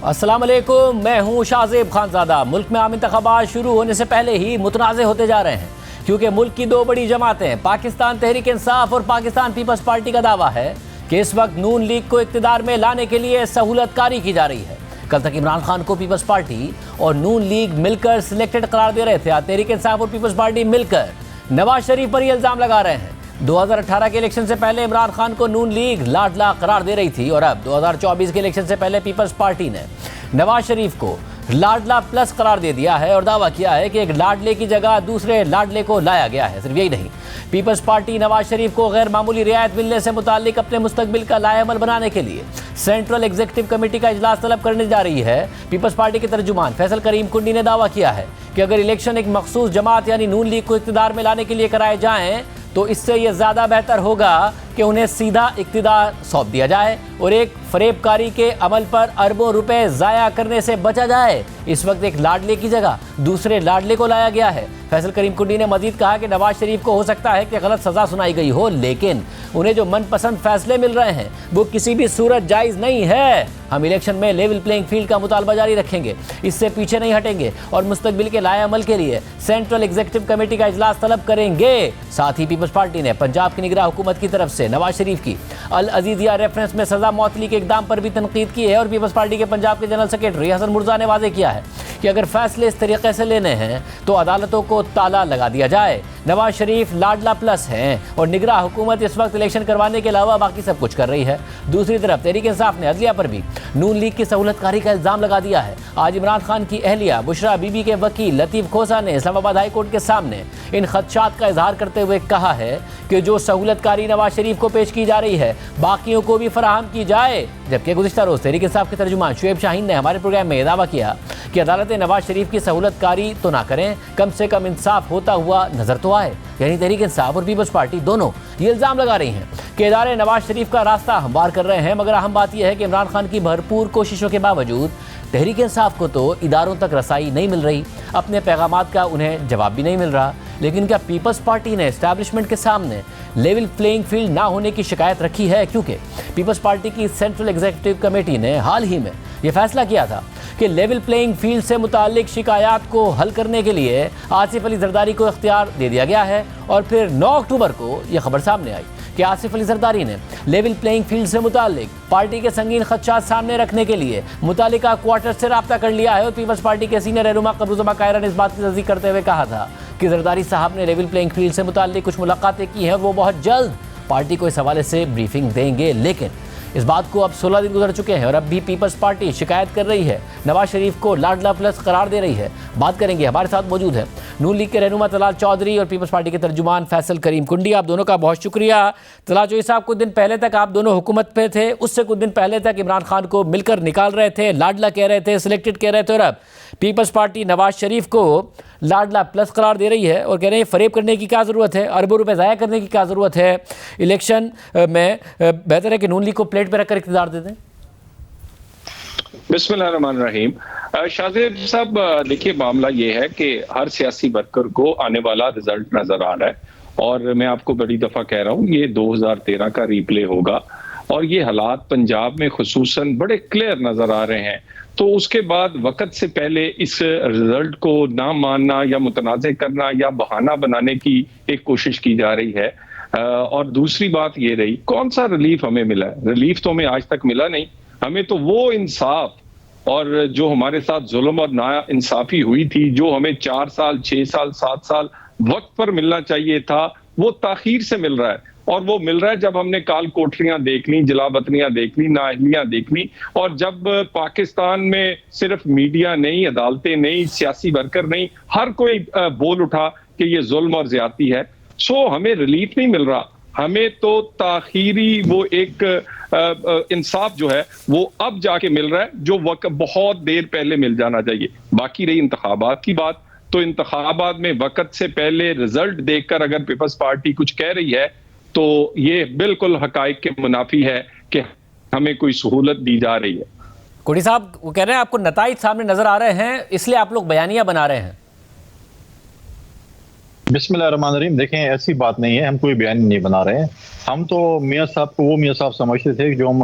अस्सलाम वालेकुम, मैं हूं शाहजेब खानजादा। मुल्क में आम इंतखाबात शुरू होने से पहले ही मुतनाज़े होते जा रहे हैं, क्योंकि मुल्क की दो बड़ी जमातें पाकिस्तान तहरीक इंसाफ और पाकिस्तान पीपल्स पार्टी का दावा है कि इस वक्त नून लीग को इक़्तिदार में लाने के लिए सहूलतकारी की जा रही है। कल तक इमरान खान को पीपल्स पार्टी और नून लीग मिलकर सिलेक्टेड करार दे रहे थे। आज तहरीक इंसाफ और पीपल्स पार्टी मिलकर नवाज शरीफ पर यह इल्ज़ाम लगा रहे हैं। 2018 के इलेक्शन से पहले इमरान खान को नून लीग लाडला करार दे रही थी और अब 2024 के इलेक्शन से पहले पीपल्स पार्टी ने नवाज शरीफ को लाडला प्लस करार दे दिया है और दावा किया है कि एक लाडले की जगह दूसरे लाडले को लाया गया है। सिर्फ यही नहीं, पीपल्स पार्टी नवाज शरीफ को गैर मामूली रियायत मिलने से मुताल्लिक अपने मुस्तकबिल का लाएअमल बनाने के लिए सेंट्रल एग्जीक्यूटिव कमेटी का इजलास तलब करने जा रही है। पीपल्स पार्टी के तर्जुमान फैसल करीम कुंडी ने दावा किया है कि अगर इलेक्शन एक मखसूस जमात यानी नून लीग को इक़्तिदार में लाने के लिए कराए जाएं तो इससे यह ज़्यादा बेहतर होगा कि उन्हें सीधा इक़्तिदार सौंप दिया जाए और एक फरेबकारी के अमल पर अरबों रुपए ज़ाया करने से बचा जाए। इस वक्त एक लाडले की जगह दूसरे लाडले को लाया गया है। फैसल करीम कुंडी ने मजीद कहा कि नवाज शरीफ को हो सकता है कि गलत सज़ा सुनाई गई हो, लेकिन उन्हें जो मनपसंद फैसले मिल रहे हैं वो किसी भी सूरत जायज़ नहीं है। हम इलेक्शन में लेवल प्लेइंग फील्ड का मुतालबा जारी रखेंगे, इससे पीछे नहीं हटेंगे और मुस्तकबिल के लाएअमल के लिए सेंट्रल एग्जीक्यूटिव कमेटी का इजलास तलब करेंगे। साथ ही पीपल्स पार्टी ने पंजाब की निगरान हुकूमत की तरफ से नवाज शरीफ की अल अजीजिया रेफरेंस में सज़ा मौतली के इकदाम पर भी तनकीद की है और पीपल्स पार्टी के पंजाब के जनरल सेक्रेटरी हसन मुर्जा ने वाज़ेह किया है कि अगर फैसले इस तरीके से लेने हैं तो अदालतों को ताला लगा दिया जाए। नवाज शरीफ लाडला प्लस हैं और निगरान हुकूमत इस वक्त इलेक्शन करवाने के अलावा बाकी सब कुछ कर रही है। दूसरी तरफ तहरीक इंसाफ ने अदलिया पर भी नून लीग की सहूलतकारी का इल्ज़ाम लगा दिया है। आज इमरान खान की अहलिया बुशरा बीबी के वकील लतीफ़ खोसा ने इस्लामाबाद हाई कोर्ट के सामने इन खदशात का इजहार करते हुए कहा है कि जो सहूलतकारी नवाज शरीफ को पेश की जा रही है बाकियों को भी फराहम की जाए। जबकि गुज़िश्ता रोज़ तहरीक इंसाफ के तर्जुमान शुएब शाहीन ने हमारे प्रोग्राम में दावा किया कि अदालतें नवाज शरीफ की सहूलतकारी तो ना करें, कम से कम इंसाफ होता हुआ नजर तो आए। यानी तहरीक इंसाफ और पीपल्स पार्टी दोनों ये इल्ज़ाम लगा रही हैं कि इदारे नवाज शरीफ का रास्ता हमवार कर रहे हैं। मगर अहम बात यह है कि इमरान खान की भरपूर कोशिशों के बावजूद तहरीक इंसाफ को तो इदारों तक रसाई नहीं मिल रही, अपने पैगामात का उन्हें जवाब भी नहीं मिल रहा। लेकिन क्या पीपल्स पार्टी ने एस्टैब्लिशमेंट के सामने लेवल प्लेइंग फील्ड ना होने की शिकायत रखी है? क्योंकि पीपल्स पार्टी की सेंट्रल एग्जीक्यूटिव कमेटी ने हाल ही में यह फैसला किया था कि लेवल प्लेइंग फील्ड से मुताल्लिक शिकायत को हल करने के लिए आसिफ अली जरदारी को इख्तियार दे दिया गया है। और फिर 9 अक्टूबर को यह खबर सामने आई कि आसिफ अली जरदारी ने लेवल प्लेइंग फील्ड से मुताल्लिक पार्टी के संगीन खदशात सामने रखने के लिए मुतालिका क्वार्टर से रब्ता कर लिया है और पीपल्स पार्टी के सीनियर रहनुमा कमरुज़्ज़मा कायरा ने इस बात की तस्दीक करते हुए कहा था कि जरदारी साहब ने लेवल प्लेइंग फील्ड से मुताल्लिक कुछ मुलाकातें की हैं और वो बहुत जल्द पार्टी को इस हवाले से ब्रीफिंग देंगे। लेकिन इस बात को अब 16 दिन गुजर चुके हैं और अब भी पीपल्स पार्टी शिकायत कर रही है, नवाज शरीफ को लाडला प्लस करार दे रही है। बात करेंगे, हमारे साथ मौजूद है नून लीग के रहनुमा तलाल चौधरी और पीपल्स पार्टी के तर्जुमान फैसल करीम कुंडी। आप दोनों का बहुत शुक्रिया। तलाल चौधरी साहब, कुछ दिन पहले तक आप दोनों हुकूमत पे थे, उससे कुछ दिन पहले तक इमरान खान को मिलकर निकाल रहे थे, लाडला कह रहे थे, सिलेक्टेड कह रहे थे, और अब पीपल्स पार्टी नवाज शरीफ को लाडला प्लस करार दे रही है और कह रहे हैं फरेब करने की क्या ज़रूरत है, अरबों रुपए ज़ाया करने की क्या ज़रूरत है, इलेक्शन में बेहतर है कि नून लीग को प्लेट पर रखकर इक़्तिदार दे दें। बिस्मिल्लाहिर्रहमानिर्रहीम। शाहजेब साहब, देखिए मामला ये है कि हर सियासी वर्कर को आने वाला रिजल्ट नजर आ रहा है और मैं आपको बड़ी दफा कह रहा हूँ ये 2013 का रीप्ले होगा और ये हालात पंजाब में खुसूसन बड़े क्लियर नजर आ रहे हैं। तो उसके बाद वक्त से पहले इस रिजल्ट को ना मानना या मुतनाज़े करना या बहाना बनाने की एक कोशिश की जा रही है। और दूसरी बात ये रही, कौन सा रिलीफ हमें मिला है? रिलीफ तो हमें आज तक मिला नहीं। हमें तो वो इंसाफ और जो हमारे साथ जुल्म और ना इंसाफी हुई थी, जो हमें 4 साल 6 साल 7 साल वक्त पर मिलना चाहिए था, वो ताखीर से मिल रहा है। और वो मिल रहा है जब हमने काल कोठरियां देख ली, जलावतनियां देख ली, नाअहलियां देख ली, और जब पाकिस्तान में सिर्फ मीडिया नहीं, अदालतें नहीं, सियासी वर्कर नहीं, हर कोई बोल उठा कि ये जुल्म और ज्यादती है। सो हमें रिलीफ नहीं मिल रहा, हमें तो ताखीरी वो एक इंसाफ जो है वो अब जाके मिल रहा है, जो वक्त बहुत देर पहले मिल जाना चाहिए। बाकी रही इंतखाबात की बात, तो इंतखाबात में वक्त से पहले रिजल्ट देखकर अगर पीपल्स पार्टी कुछ कह रही है तो ये बिल्कुल हकाइक के मुनाफी है कि हमें कोई सहूलत दी जा रही है। कुंडी साहब, वो कह रहे हैं आपको नताइज सामने नजर आ रहे हैं इसलिए आप लोग बयानियां बना रहे हैं। बिस्मिल्लाहिर्रहमानिर्रहीम। देखें, ऐसी बात नहीं है, हम कोई बयान नहीं बना रहे हैं। हम तो मियां साहब को वो मियां साहब समझते थे जो हम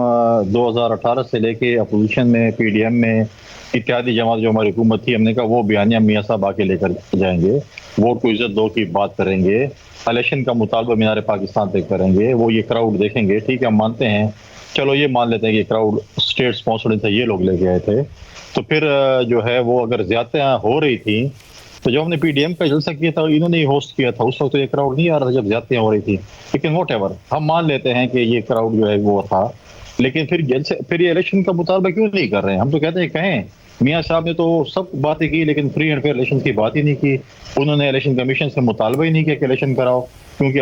2018 से लेके अपोजिशन में, पीडीएम में, इत्यादि जमात जो हमारी हुकूमत थी, हमने कहा वो बयानिया मियां साहब आके लेकर जाएंगे, वोट को इज्जत दो की बात करेंगे, इलेक्शन का मुतालबा मीनार पाकिस्तान तक करेंगे, वो ये क्राउड देखेंगे। ठीक है, हम मानते हैं, चलो ये मान लेते हैं कि क्राउड स्टेट स्पॉन्सर्ड थे, ये लोग लेके आए थे। तो फिर जो है वो अगर ज्यादा हो रही थी तो जो हमने पीडीएम का जलसा किया था इन्होंने ही होस्ट किया था, उस वक्त तो ये क्राउड नहीं आ रहा था जब ज्यादतियां हो रही थी। लेकिन वॉट एवर, हम मान लेते हैं कि ये क्राउड जो है वो था, लेकिन फिर ये इलेक्शन का मुतालबा क्यों नहीं कर रहे हैं? हम तो कहते हैं कहें, मियां साहब ने तो सब बातें की लेकिन फ्री एंड फेयर इलेक्शन की बात ही नहीं की। उन्होंने इलेक्शन कमीशन से मुतालबा ही नहीं किया कि इलेक्शन कराओ, क्योंकि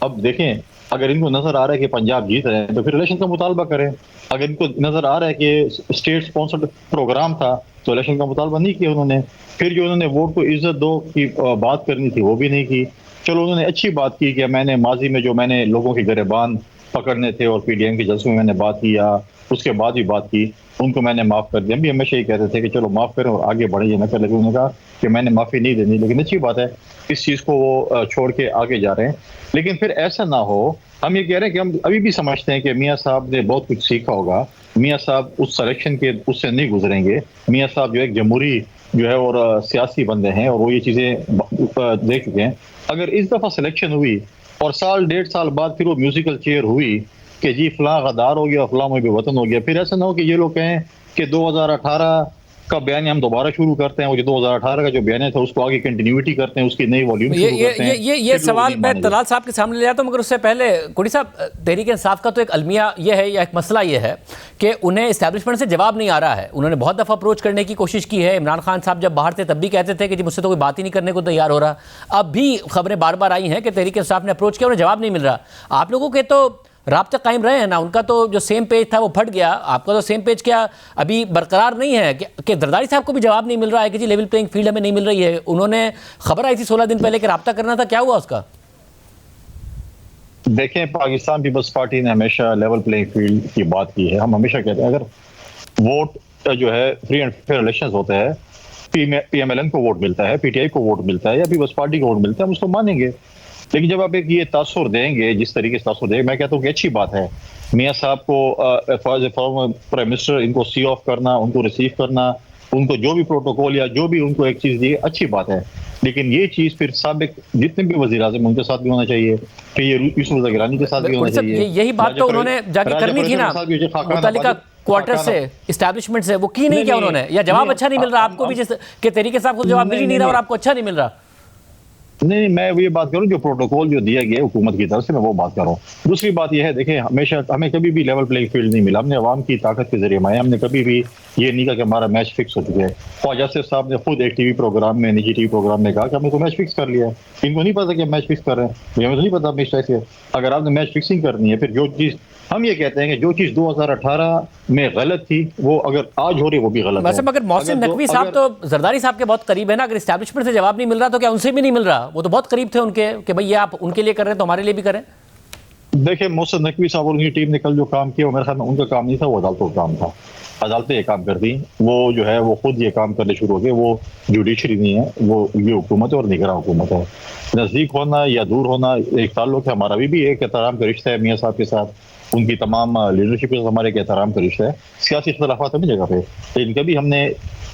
अब देखें, अगर इनको नजर आ रहा है कि पंजाब जीत रहे हैं तो फिर इलेक्शन का मुतालबा करें। अगर इनको नजर आ रहा है कि स्टेट स्पॉन्सर्ड प्रोग्राम था तो इलेक्शन का मुतालबा नहीं किया उन्होंने। फिर जो उन्होंने वोट को इज्जत दो की बात करनी थी वो भी नहीं की। चलो, उन्होंने अच्छी बात की कि मैंने माजी में जो मैंने लोगों के गिरबान पकड़ने थे और पीडीएम के जलसों में मैंने बात की, या उसके बाद भी बात की, उनको मैंने माफ कर दिया। हम भी हमेशा ये कहते थे कि चलो माफ करें और आगे बढ़े, ये न कर। लेकिन उन्होंने कहा कि मैंने माफी नहीं देनी। लेकिन अच्छी बात है, इस चीज को वो छोड़ के आगे जा रहे हैं। लेकिन फिर ऐसा ना हो, हम ये कह रहे हैं कि हम अभी भी समझते हैं कि मियां साहब ने बहुत कुछ सीखा होगा। मियां साहब उस सिलेक्शन के उससे नहीं गुजरेंगे। मियां साहब जो एक जमहूरी जो है और सियासी बंदे हैं और वो ये चीजें देख चुके हैं। अगर इस दफा सिलेक्शन हुई और साल 1.5 साल बाद फिर वो म्यूजिकल चेयर हुई कि जी फलां गद्दार हो गया, फलां मुझे वतन हो गया, फिर ऐसा ना हो कि ये लोग कहें कि 2018 का बयान हम दोबारा शुरू करते हैं, वो जो 2018 का जो बयान था उसको आगे कंटिन्यूटी करते हैं, उसकी नई वॉल्यूम शुरू करते हैं। ये सवाल मैं तलाल साहब के सामने ले आता हूं, मगर उससे पहले कुड़ी साहब, तहरीक इंसाफ का तो एक अलमिया ये है या एक मसला ये है कि उन्हें इस्टेब्लिशमेंट से जवाब नहीं आ रहा है। उन्होंने बहुत दफ़ा अप्रोच करने की कोशिश की है। इमरान खान साहब जब बाहर थे तब भी कहते थे कि जी मुझसे तो कोई बात ही नहीं करने को तैयार हो रहा। अब भी खबरें बार बार आई हैं कि तहरीक इंसाफ ने अप्रोच किया, उन्हें जवाब नहीं मिल रहा। आप लोगों के तो राब्ते कायम रहे हैं ना, उनका तो जो सेम पेज था वो फट गया, आपका तो सेम पेज क्या अभी बरकरार नहीं है कि जरदारी साहब को भी जवाब नहीं मिल रहा है कि जी लेवल प्लेइंग फील्ड हमें नहीं मिल रही है। उन्होंने खबर आई थी 16 दिन पहले कि राब्ता करना था, क्या हुआ उसका? देखें, पाकिस्तान पीपल्स पार्टी ने हमेशा लेवल प्लेइंग फील्ड की बात की है। हम हमेशा कहते हैं अगर वोट जो है फ्री एंड फेयर इलेक्शन होते हैं, पीएमएलएन को वोट मिलता है, पीटीआई को वोट मिलता है या पीपल्स पार्टी को वोट मिलता है, हम उसको मानेंगे। लेकिन जब आप एक ये तासुर देंगे, जिस तरीके से तासुर देंगे, मैं कहता हूँ कि अच्छी बात है मियां साहब को फॉर्मर प्राइम मिनिस्टर इनको सी ऑफ करना, उनको रिसीव करना, उनको जो भी प्रोटोकॉल या जो भी उनको एक चीज दी, अच्छी बात है। लेकिन ये चीज फिर साबिक जितने भी वजीर आज़म उनके साथ भी होना चाहिए, फिर ये यूसुफ गिलानी के साथ भी होना चाहिए। यही बात तो उन्होंने जाके करनी थी ना मुतल्लिका क्वार्टर से, इस्टेब्लिशमेंट से, वो की नहीं किया उन्होंने, या जवाब अच्छा नहीं मिल रहा आपको भी, जिस तरीके से आपको जवाब मिल ही नहीं रहा और आपको अच्छा नहीं मिल रहा? नहीं, मैं ये बात करूं जो प्रोटोकॉल जो दिया गया हुकूमत की तरफ से, मैं वो बात कर रहा हूँ। दूसरी बात यह है, देखें, हमेशा हमें कभी भी लेवल प्लेइंग फील्ड नहीं मिला। हमने अवाम की ताकत के जरिए माया, हमने कभी भी ये नहीं कहा कि हमारा मैच फिक्स हो चुका है। ख्वाजा साहब ने खुद एक टीवी प्रोग्राम में, निजी टीवी प्रोग्राम में कहा कि हमने तो मैच फिक्स कर लिया है। इनको नहीं पता कि हम मैच फिक्स कर रहे हैं, हमें तो नहीं पता मैच कैसे। अगर आपने मैच फिक्सिंग करनी है, फिर जो चीज हम ये कहते हैं कि जो चीज 2018 में गलत थी वो अगर आज हो रही है वो भी गलत है। मगर मोहसिन नकवी साहब तो जरदारी साहब के बहुत करीब है ना, अगर इस्टेब्लिशमेंट से जवाब नहीं मिल रहा तो क्या उनसे भी नहीं मिल रहा? वो तो बहुत करीब थे उनके कि भाई ये आप उनके लिए कर रहे हैं तो हमारे लिए भी करें। देखिए, मोहसिन नकवी साहब और उनकी टीम ने कल जो काम किया वो मेरे ख्याल में उनका काम नहीं था, वो अदालतों का काम था। अदालतें ये काम कर दी, वो जो है वो खुद ये काम करने शुरू हो गए। वो जुडिशरी नहीं है, वो ये हुकूमत है और निगरान हुकूमत है। नजदीक होना या दूर होना एक ताल्लुक है, हमारा भी एक एहतराम का रिश्ता है मियां साहब के साथ, उनकी तमाम लीडरशिप के साथ हमारे एक एहतराम का रिश्ता है। सियासी इख्तलाफात अपनी जगह पे, लेकिन कभी हमने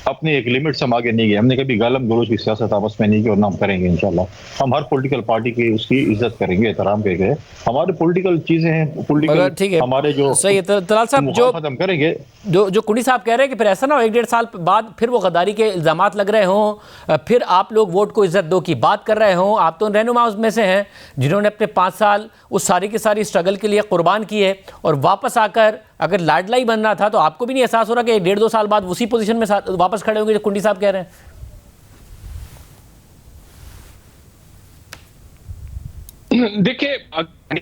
अपने एक लिमिट से हम आगे नहीं गए। हमने कभी गालम गलोच की सियासत आपस में नहीं की और ना हम करेंगे इंशाल्लाह। हम हर पॉलिटिकल पार्टी की उसकी इज्जत करेंगे, एहतराम करेंगे। हमारे पॉलिटिकल चीजें हैं, पॉलिटिकल हमारे जो सही है। तलाल साहब, जो हम करेंगे, जो कुंडी साहब कह रहे हैं कि फिर ऐसा ना हो 1-1.5 साल बाद फिर वो गद्दारी के इल्जामात लग रहे हों, फिर आप लोग वोट को इज्जत दो की बात कर रहे हों। आप तो रहनुमा उसमें से हैं जिन्होंने अपने 5 साल उस सारी की सारी स्ट्रगल के लिए कुर्बान किए, और वापस आकर अगर लाडला ही बनना था तो आपको भी नहीं एहसास हो रहा कि 1.5-2 साल बाद उसी पोजीशन में वापस खड़े होंगे जो कुंडी साहब कह रहे हैं? देखिए,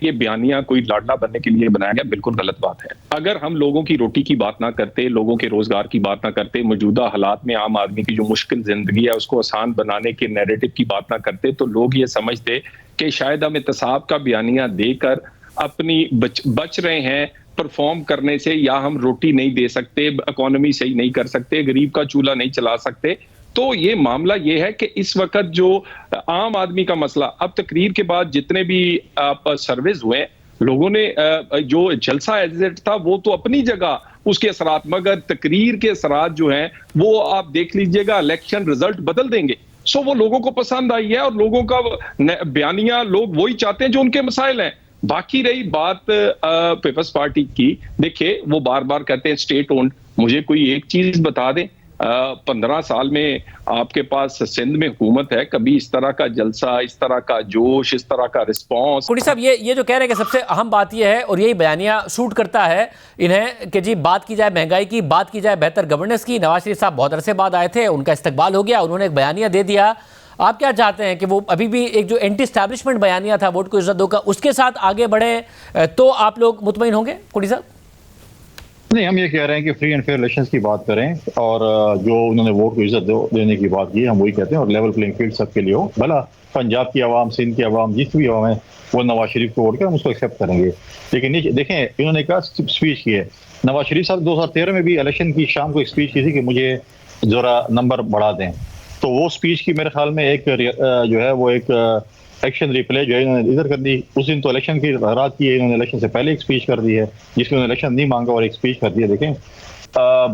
ये बयानिया कोई लाडला बनने के लिए बनाया गया, बिल्कुल गलत बात है। अगर हम लोगों की रोटी की बात ना करते, लोगों के रोजगार की बात ना करते, मौजूदा हालात में आम आदमी की जो मुश्किल जिंदगी है उसको आसान बनाने के नैरेटिव की बात ना करते, तो लोग ये समझते कि शायद हम एहतसाब का बयानिया देकर अपनी बच रहे हैं परफॉर्म करने से, या हम रोटी नहीं दे सकते, इकोनॉमी सही नहीं कर सकते, गरीब का चूल्हा नहीं चला सकते, तो ये मामला ये है कि इस वक्त जो आम आदमी का मसला, अब तकरीर के बाद जितने भी सर्वेज हुए, लोगों ने जो जलसा एग्जिट था वो तो अपनी जगह उसके असरात, मगर तकरीर के असरात जो हैं वो आप देख लीजिएगा इलेक्शन रिजल्ट बदल देंगे। सो वो लोगों को पसंद आई है और लोगों का बयानिया लोग वही चाहते हैं जो उनके मसाइल हैं। बाकी रही बात पीपल्स पार्टी की, देखिए वो बार बार कहते हैं स्टेट ओन्ड, मुझे कोई एक चीज बता दें, 15 साल में आपके पास सिंध में हुकूमत है, कभी इस तरह का जलसा, इस तरह का जोश, इस तरह का रिस्पॉन्स। कुड़ी साहब ये जो कह रहे हैं कि सबसे अहम बात ये है और यही बयानिया सूट करता है इन्हें कि जी बात की जाए महंगाई की, बात की जाए बेहतर गवर्नेंस की। नवाज शरीफ साहब बहुत अरसे बाद आए थे, उनका इस्तकबाल हो गया, उन्होंने एक बयानिया दे दिया। आप क्या चाहते हैं कि वो अभी भी एक जो एंटी एस्टैब्लिशमेंट बयानिया था वोट को इज्जत दो का, उसके साथ आगे बढ़े तो आप लोग मुतमईन होंगे? कुड़ी साहब नहीं, हम ये कह रहे हैं कि फ्री एंड फेयर इलेक्शंस की बात करें और जो उन्होंने वोट को इज्जत देने की बात की, हम वही कहते हैं, और लेवल प्लेइंग फील्ड सबके लिए हो। भला पंजाब की आवाम, सिंध की आवाम, जिस भी आवाम है वो नवाज शरीफ को वोट कर हम उसको एक्सेप्ट करेंगे। लेकिन देखें, इन्होंने कहा स्पीच की है, नवाज शरीफ साहब 2013 में भी इलेक्शन की शाम को एक स्पीच की थी कि मुझे जरा नंबर बढ़ा दें, तो वो स्पीच की मेरे ख्याल में एक जो है वो एक एक्शन रिप्ले जो है इन्होंने इधर कर दी। उस दिन तो इलेक्शन की रात की है, इन्होंने इलेक्शन से पहले एक स्पीच कर दी है जिसमें उन्होंने इलेक्शन नहीं मांगा और एक स्पीच कर दी है। देखें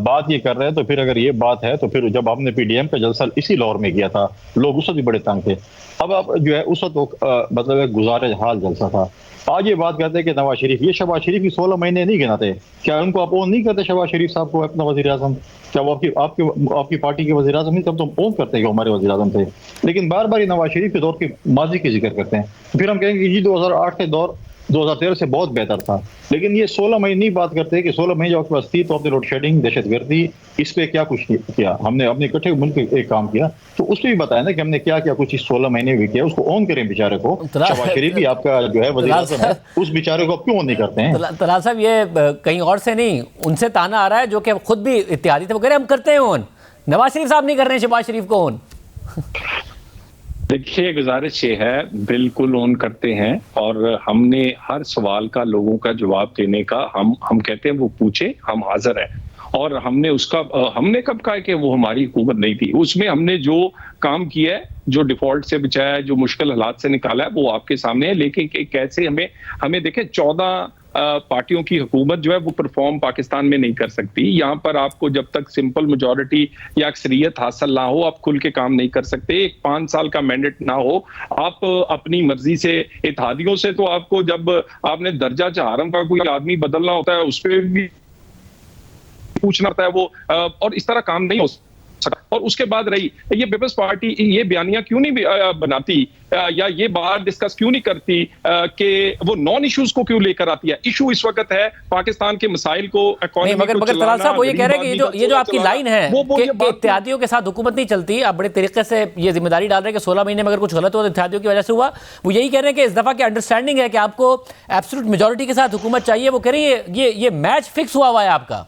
बात ये कर रहे हैं, तो फिर अगर ये बात है तो फिर जब आपने पीडीएम का जलसा इसी लाहौर में किया था, लोग उस वक्त भी बड़े तंग थे। अब आप जो है उस वक्त मतलब गुजारे हाल जलसा था। आज ये बात करते हैं कि नवाज शरीफ, ये शहबाज शरीफ की 16 महीने नहीं गिनाते, क्या उनको आप ओन नहीं करते शहबाज शरीफ साहब को अपना वजीर आजम? क्या वो आपकी पार्टी के वजीर आजम नहीं, तब तो ओन करते हैं कि हमारे वजीर आजम थे। लेकिन बार बार ये नवाज शरीफ के दौर की माजी की जिक्र करते हैं, फिर हम कहेंगे कि 2008 के दौर 2013 से बहुत बेहतर था। लेकिन ये 16 महीने नहीं बात करते कि 16 महीने जो आपके पास थी तो आपने लोड शेडिंग, दहशतगर्दी, इस पे क्या कुछ किया, हमने अपने इकट्ठे मुल्क एक काम किया, तो उस पर भी बताया ना कि हमने क्या क्या कुछ इस 16 महीने भी किया, उसको ऑन करें बेचारे को। शहबाज शरीफ भी आपका जो है वज़ीर आज़म है, उस बेचारे को क्यों ऑन नहीं करते हैं? तलाल साहब ये कहीं और से नहीं, उनसे ताना आ रहा है जो कि खुद भी इत्तेहादी थे, वो कह रहे हैं हम करते हैं ऑन, नवाज शरीफ साहब नहीं कर रहे हैं शहबाज शरीफ को ऑन। देखिए, गुजारिश ये है, बिल्कुल ऑन करते हैं और हमने हर सवाल का लोगों का जवाब देने का हम कहते हैं वो पूछे, हम हाजिर हैं। और हमने कब कहा कि वो हमारी हुकूमत नहीं थी, उसमें हमने जो काम किया है, जो डिफॉल्ट से बचाया है, जो मुश्किल हालात से निकाला है, वो आपके सामने है। लेकिन कैसे हमें देखें, 14 पार्टियों की हुकूमत जो है वो परफॉर्म पाकिस्तान में नहीं कर सकती। यहाँ पर आपको जब तक सिंपल मेजॉरिटी या अक्सरियत हासिल ना हो, आप खुल के काम नहीं कर सकते। एक 5 साल का मैंडेट ना हो, आप अपनी मर्जी से इत्तेहादियों से, तो आपको जब आपने दर्जा चहारम का कोई आदमी बदलना होता है उस पर भी पूछना होता है वो, और इस तरह काम नहीं हो सकता। और उसके बाद रही ये पीपल्स पार्टी, ये बयानियां क्यों नहीं बनाती या ये बात डिस्कस क्यों नहीं करती कि वो नॉन इश्यूज को क्यों लेकर आती है? इशू इस वक्त है पाकिस्तान के मसाइल को, मगर तलाल साहब वो ये कह रहे हैं कि ये जो आपकी लाइन है कि इत्तेहादियों के साथ हुकूमत नहीं चलती, आप बड़े तरीके से ये जिम्मेदारी डाल रहे हैं कि 16 महीने में अगर कुछ गलत हुआ तो इत्तेहादियों की वजह से हुआ। वो यही कह रहे हैं कि इस दफा की अंडरस्टैंडिंग है कि आपको एब्सोल्यूट मेजॉरिटी के साथ हुकूमत चाहिए। वो कह रही है ये मैच फिक्स हुआ है आपका।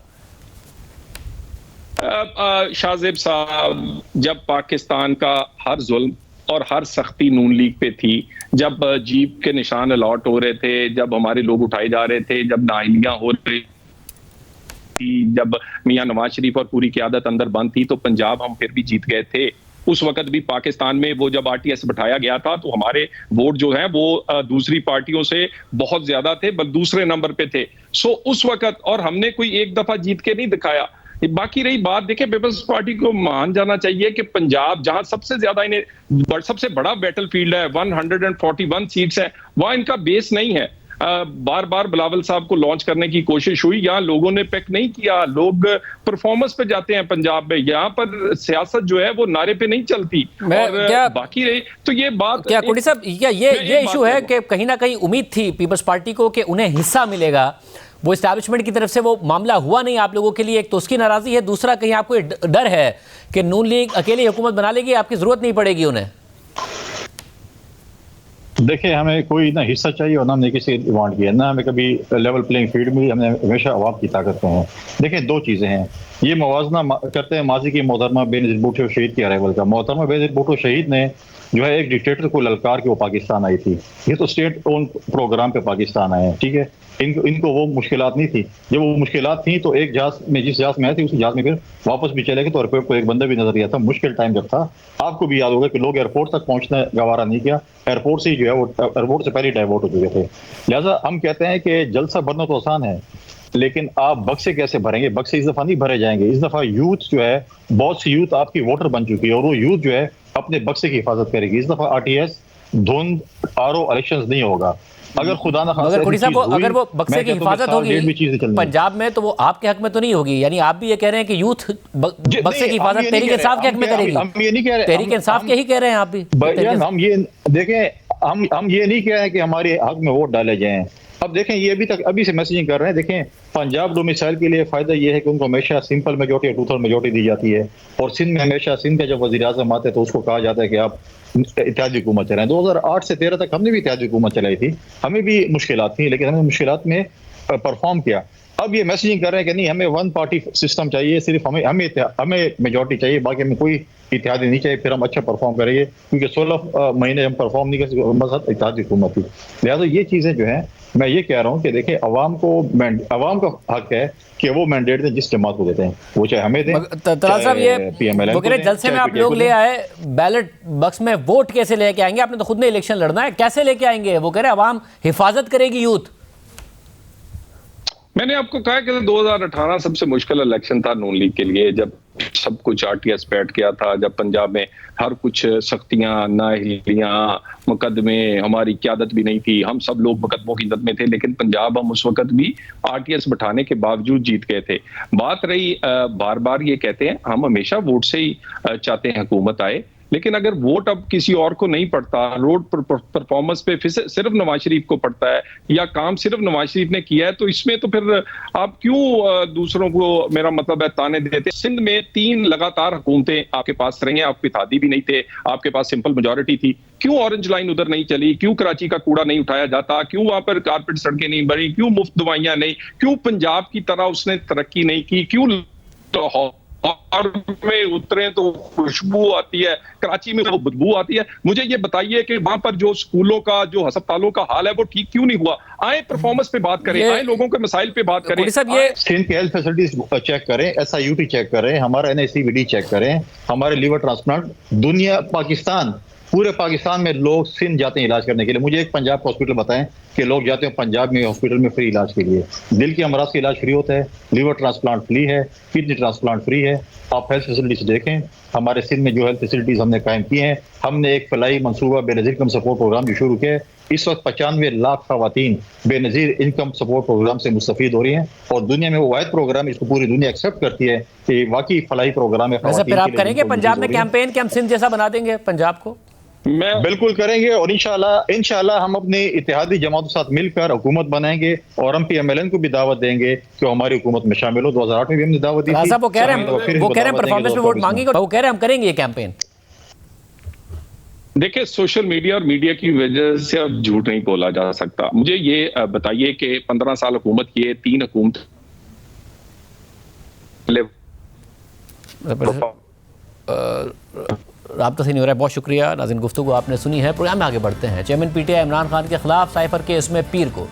शाहजेब साहब, जब पाकिस्तान का हर जुल्म और हर सख्ती नून लीग पे थी, जब जीप के निशान अलॉट हो रहे थे, जब हमारे लोग उठाए जा रहे थे, जब नाइलियां हो रही थी, जब मियां नवाज शरीफ और पूरी क़यादत अंदर बंद थी, तो पंजाब हम फिर भी जीत गए थे। उस वक्त भी पाकिस्तान में वो जब आरटीएस बैठाया गया था तो हमारे वोट जो हैं वो दूसरी पार्टियों से बहुत ज्यादा थे, बस दूसरे नंबर पे थे। सो उस वक्त, और हमने कोई एक दफा जीत के नहीं दिखाया। बाकी रही बात, देखिए पीपल्स पार्टी को मान जाना चाहिए कि पंजाब जहां सबसे ज्यादा इन्हें सबसे बड़ा बैटलफील्ड है, 141 सीट्स है, वहां इनका बेस नहीं है। बार बार बिलावल साहब को लॉन्च करने की कोशिश हुई, यहाँ लोगों ने पिक नहीं किया, लोग परफॉर्मेंस पे जाते हैं पंजाब में, यहाँ पर सियासत जो है वो नारे पे नहीं चलती। और बाकी रही तो ये बात क्या कुड़ी साहब, क्या ये इशू है कि कहीं ना कहीं उम्मीद थी पीपल्स पार्टी को कि उन्हें हिस्सा मिलेगा, वो एस्टैब्लिशमेंट की तरफ से वो मामला हुआ नहीं आप लोगों के लिए, एक तो उसकी नाराजगी है, दूसरा कहीं आपको डर है कि नून लीग अकेली हुकूमत बना लेगी, आपकी जरूरत नहीं पड़ेगी उन्हें? देखिए, हमें कोई ना हिस्सा चाहिए और ना हमने किसी डिमांड किया, ना हमें कभी लेवल प्लेइंग फील्ड में, हमने हमेशा अवाम की ताकत पे हैं। देखिए, दो चीज़ें हैं, ये मवाजना करते हैं माजी की मोहतरमा बेनज़ीर भुट्टो शहीद की अराइवल का। मोहतरमा बेनज़ीर भुट्टो शहीद ने जो है एक डिक्टेटर को ललकार के वो पाकिस्तान आई थी। ये तो स्टेट ओन प्रोग्राम पे पाकिस्तान आए हैं, ठीक है। इनको वो मुश्किलात नहीं थी। जब वो मुश्किलात थी तो एक जहाज में, जिस जहाज में आए थे उसी जहाज में फिर वापस भी चले गए, तो एयरपोर्ट को एक बंदा भी नजर दिया था। मुश्किल टाइम जब था, आपको भी याद होगा कि लोग एयरपोर्ट तक पहुंचना गवारा नहीं किया, एयरपोर्ट से ही जो है वो एयरपोर्ट से पहले डाइवर्ट हो चुके थे। लिहाजा हम कहते हैं कि जलसा भरना तो आसान है, लेकिन आप बक्से कैसे भरेंगे? बक्से इस दफा नहीं भरे जाएंगे। इस दफा यूथ जो है, बहुत सी यूथ आपकी वोटर बन चुकी है और वो यूथ जो है अपने बक्से की हिफाजत करेगी। इस दफा आरटीएस धुंध आरओ इलेक्शंस नहीं होगा। अगर खुदा ना खास्ता मगर साहब, अगर वो बक्से की हिफाजत होगी पंजाब में तो वो आपके हक में तो नहीं होगी। यानी आप भी ये कह रहे हैं कि यूथ बक्से की हिफाजत तहरीक इंसाफ के हक में करेगी। हम ये नहीं कह रहे, तहरीक इंसाफ के ही कह रहे हैं आप भी। हम ये देखें, हम ये नहीं कह रहे हैं कि हमारे हक में वोट डाले जाएं। अब देखें, ये अभी से मैसेजिंग कर रहे हैं। देखें, पंजाब डोमिसाइल के लिए फायदा ये है कि उनको हमेशा सिंपल मेजोरिटी और 2/3 मेजोरिटी दी जाती है। और सिंध में हमेशा, सिंध का जब वज़ीर आज़म आते तो उसको कहा जाता है कि आप इत्तेहादी हुकूमत चलाएं। 2008 से 13 तक हमने भी इत्तेहादी हुकूमत चलाई थी, हमें भी मुश्किलात थी, लेकिन हमने मुश्किलात में परफॉर्म किया। अब ये मैसेजिंग कर रहे हैं कि नहीं, हमें वन पार्टी सिस्टम चाहिए, सिर्फ हमें मेजोरिटी चाहिए, बाकी हमें कोई इत्तेहादी नहीं चाहिए, फिर हम अच्छा परफॉर्म करेंगे। क्योंकि 16 महीने हम परफॉर्म नहीं कर सकते, बस इत्तेहादी हुकूमत थी। लिहाजा ये चीजें जो हैं, मैं ये कह रहा हूँ कि देखिए, अवाम का हक है कि वो मैंडेट दें जिस जमात को देते हैं, वो चाहे हमें दें। तलाल साहब, ये वो कह रहे जलसे में आप लोग ले आए, बैलेट बक्स में वोट कैसे लेके आएंगे? आपने तो खुद ने इलेक्शन लड़ना है, कैसे लेके आएंगे? वो कह रहे अवाम हिफाजत करेगी यूथ। मैंने आपको कहा कि 2018 सबसे मुश्किल इलेक्शन था नून लीग के लिए, जब सब कुछ आरटीएस बैठ गया था, जब पंजाब में हर कुछ सख्तियां, नाअहलियां, मुकदमे, हमारी क़यादत भी नहीं थी, हम सब लोग मुकदमों की जद में थे, लेकिन पंजाब हम उस वक्त भी आरटीएस बैठाने के बावजूद जीत गए थे। बात रही, बार बार ये कहते हैं हम हमेशा वोट से ही चाहते हैं हुकूमत आए, लेकिन अगर वोट अब किसी और को नहीं पड़ता, रोड परफॉर्मेंस पे फिर सिर्फ नवाज शरीफ को पड़ता है या काम सिर्फ नवाज शरीफ ने किया है, तो इसमें तो फिर आप क्यों दूसरों को, मेरा मतलब है, ताने देते? सिंध में 3 लगातार हुकूमतें आपके पास रही हैं, आप इत्तेहादी भी नहीं थे, आपके पास सिंपल मेजोरिटी थी। क्यों ऑरेंज लाइन उधर नहीं चली? क्यों कराची का कूड़ा नहीं उठाया जाता? क्यों वहां पर कारपेट सड़कें नहीं बनी? क्यों मुफ्त दवाइयां नहीं? क्यों पंजाब की तरह उसने तरक्की नहीं की? क्यों और में उतरे तो खुशबू आती है, कराची में वो बदबू आती है? मुझे ये बताइए कि वहां पर जो स्कूलों का, जो अस्पतालों का हाल है, वो ठीक क्यों नहीं हुआ? आए परफॉर्मेंस पे बात करें, आए लोगों के मसाइल पे बात करें। सब ये सिंध के हेल्थ फैसिलिटीज चेक करें, SIUT चेक करें, हमारा NICVD चेक करें, हमारे लीवर ट्रांसप्लांट, दुनिया, पाकिस्तान, पूरे पाकिस्तान में लोग सिंध जाते हैं इलाज करने के लिए। मुझे एक पंजाब का हॉस्पिटल बताएं कि लोग जाते हैं पंजाब में हॉस्पिटल में फ्री इलाज के लिए। दिल के अमराज का इलाज फ्री होता है, लीवर ट्रांसप्लांट फ्री है, किडनी ट्रांसप्लांट फ्री है। आप हेल्थ फैसिलिटीज देखें, हमारे सिंध में जो हेल्थ फैसिलिटीज हमने कायम की हैं। हमने एक फलाई मनसूबा बेनज़ीर इनकम सपोर्ट प्रोग्राम जो शुरू किया है। इस वक्त 95 लाख खवातीन बेनज़ीर इनकम सपोर्ट प्रोग्राम से मुस्तफीद हो रही हैं, और दुनिया में वो वाहिद प्रोग्राम, इसको पूरी दुनिया एक्सेप्ट करती है कि वाकई फलाई प्रोग्राम है। फिर आप करेंगे पंजाब में कैंपेन कि हम सिंध जैसा बना देंगे पंजाब को? मैं बिल्कुल करेंगे, और इंशाल्लाह हम अपने इत्तेहादी जमातों के साथ मिलकर हुकूमत बनाएंगे, और हम PMLN को भी दावत देंगे कि हमारी हुकूमत में शामिल हो। 2008 में भी हमने दावत दी थी। वो कह रहे हैं परफॉर्मेंस में वोट मांगेंगे, वो कह रहे हैं हम करेंगे ये कैंपेन। देखिए, सोशल मीडिया और मीडिया की वजह से अब झूठ नहीं बोला जा सकता। मुझे ये बताइए कि 15 साल हुकूमत किए, 3 हुकूमत राब्ता से नहीं हो रहा है। बहुत शुक्रिया नाज़रीन, गुफ्तगू आपने सुनी है। प्रोग्राम में आगे बढ़ते हैं। चेयरमैन PTI इमरान खान के खिलाफ साइफर केस में पीर को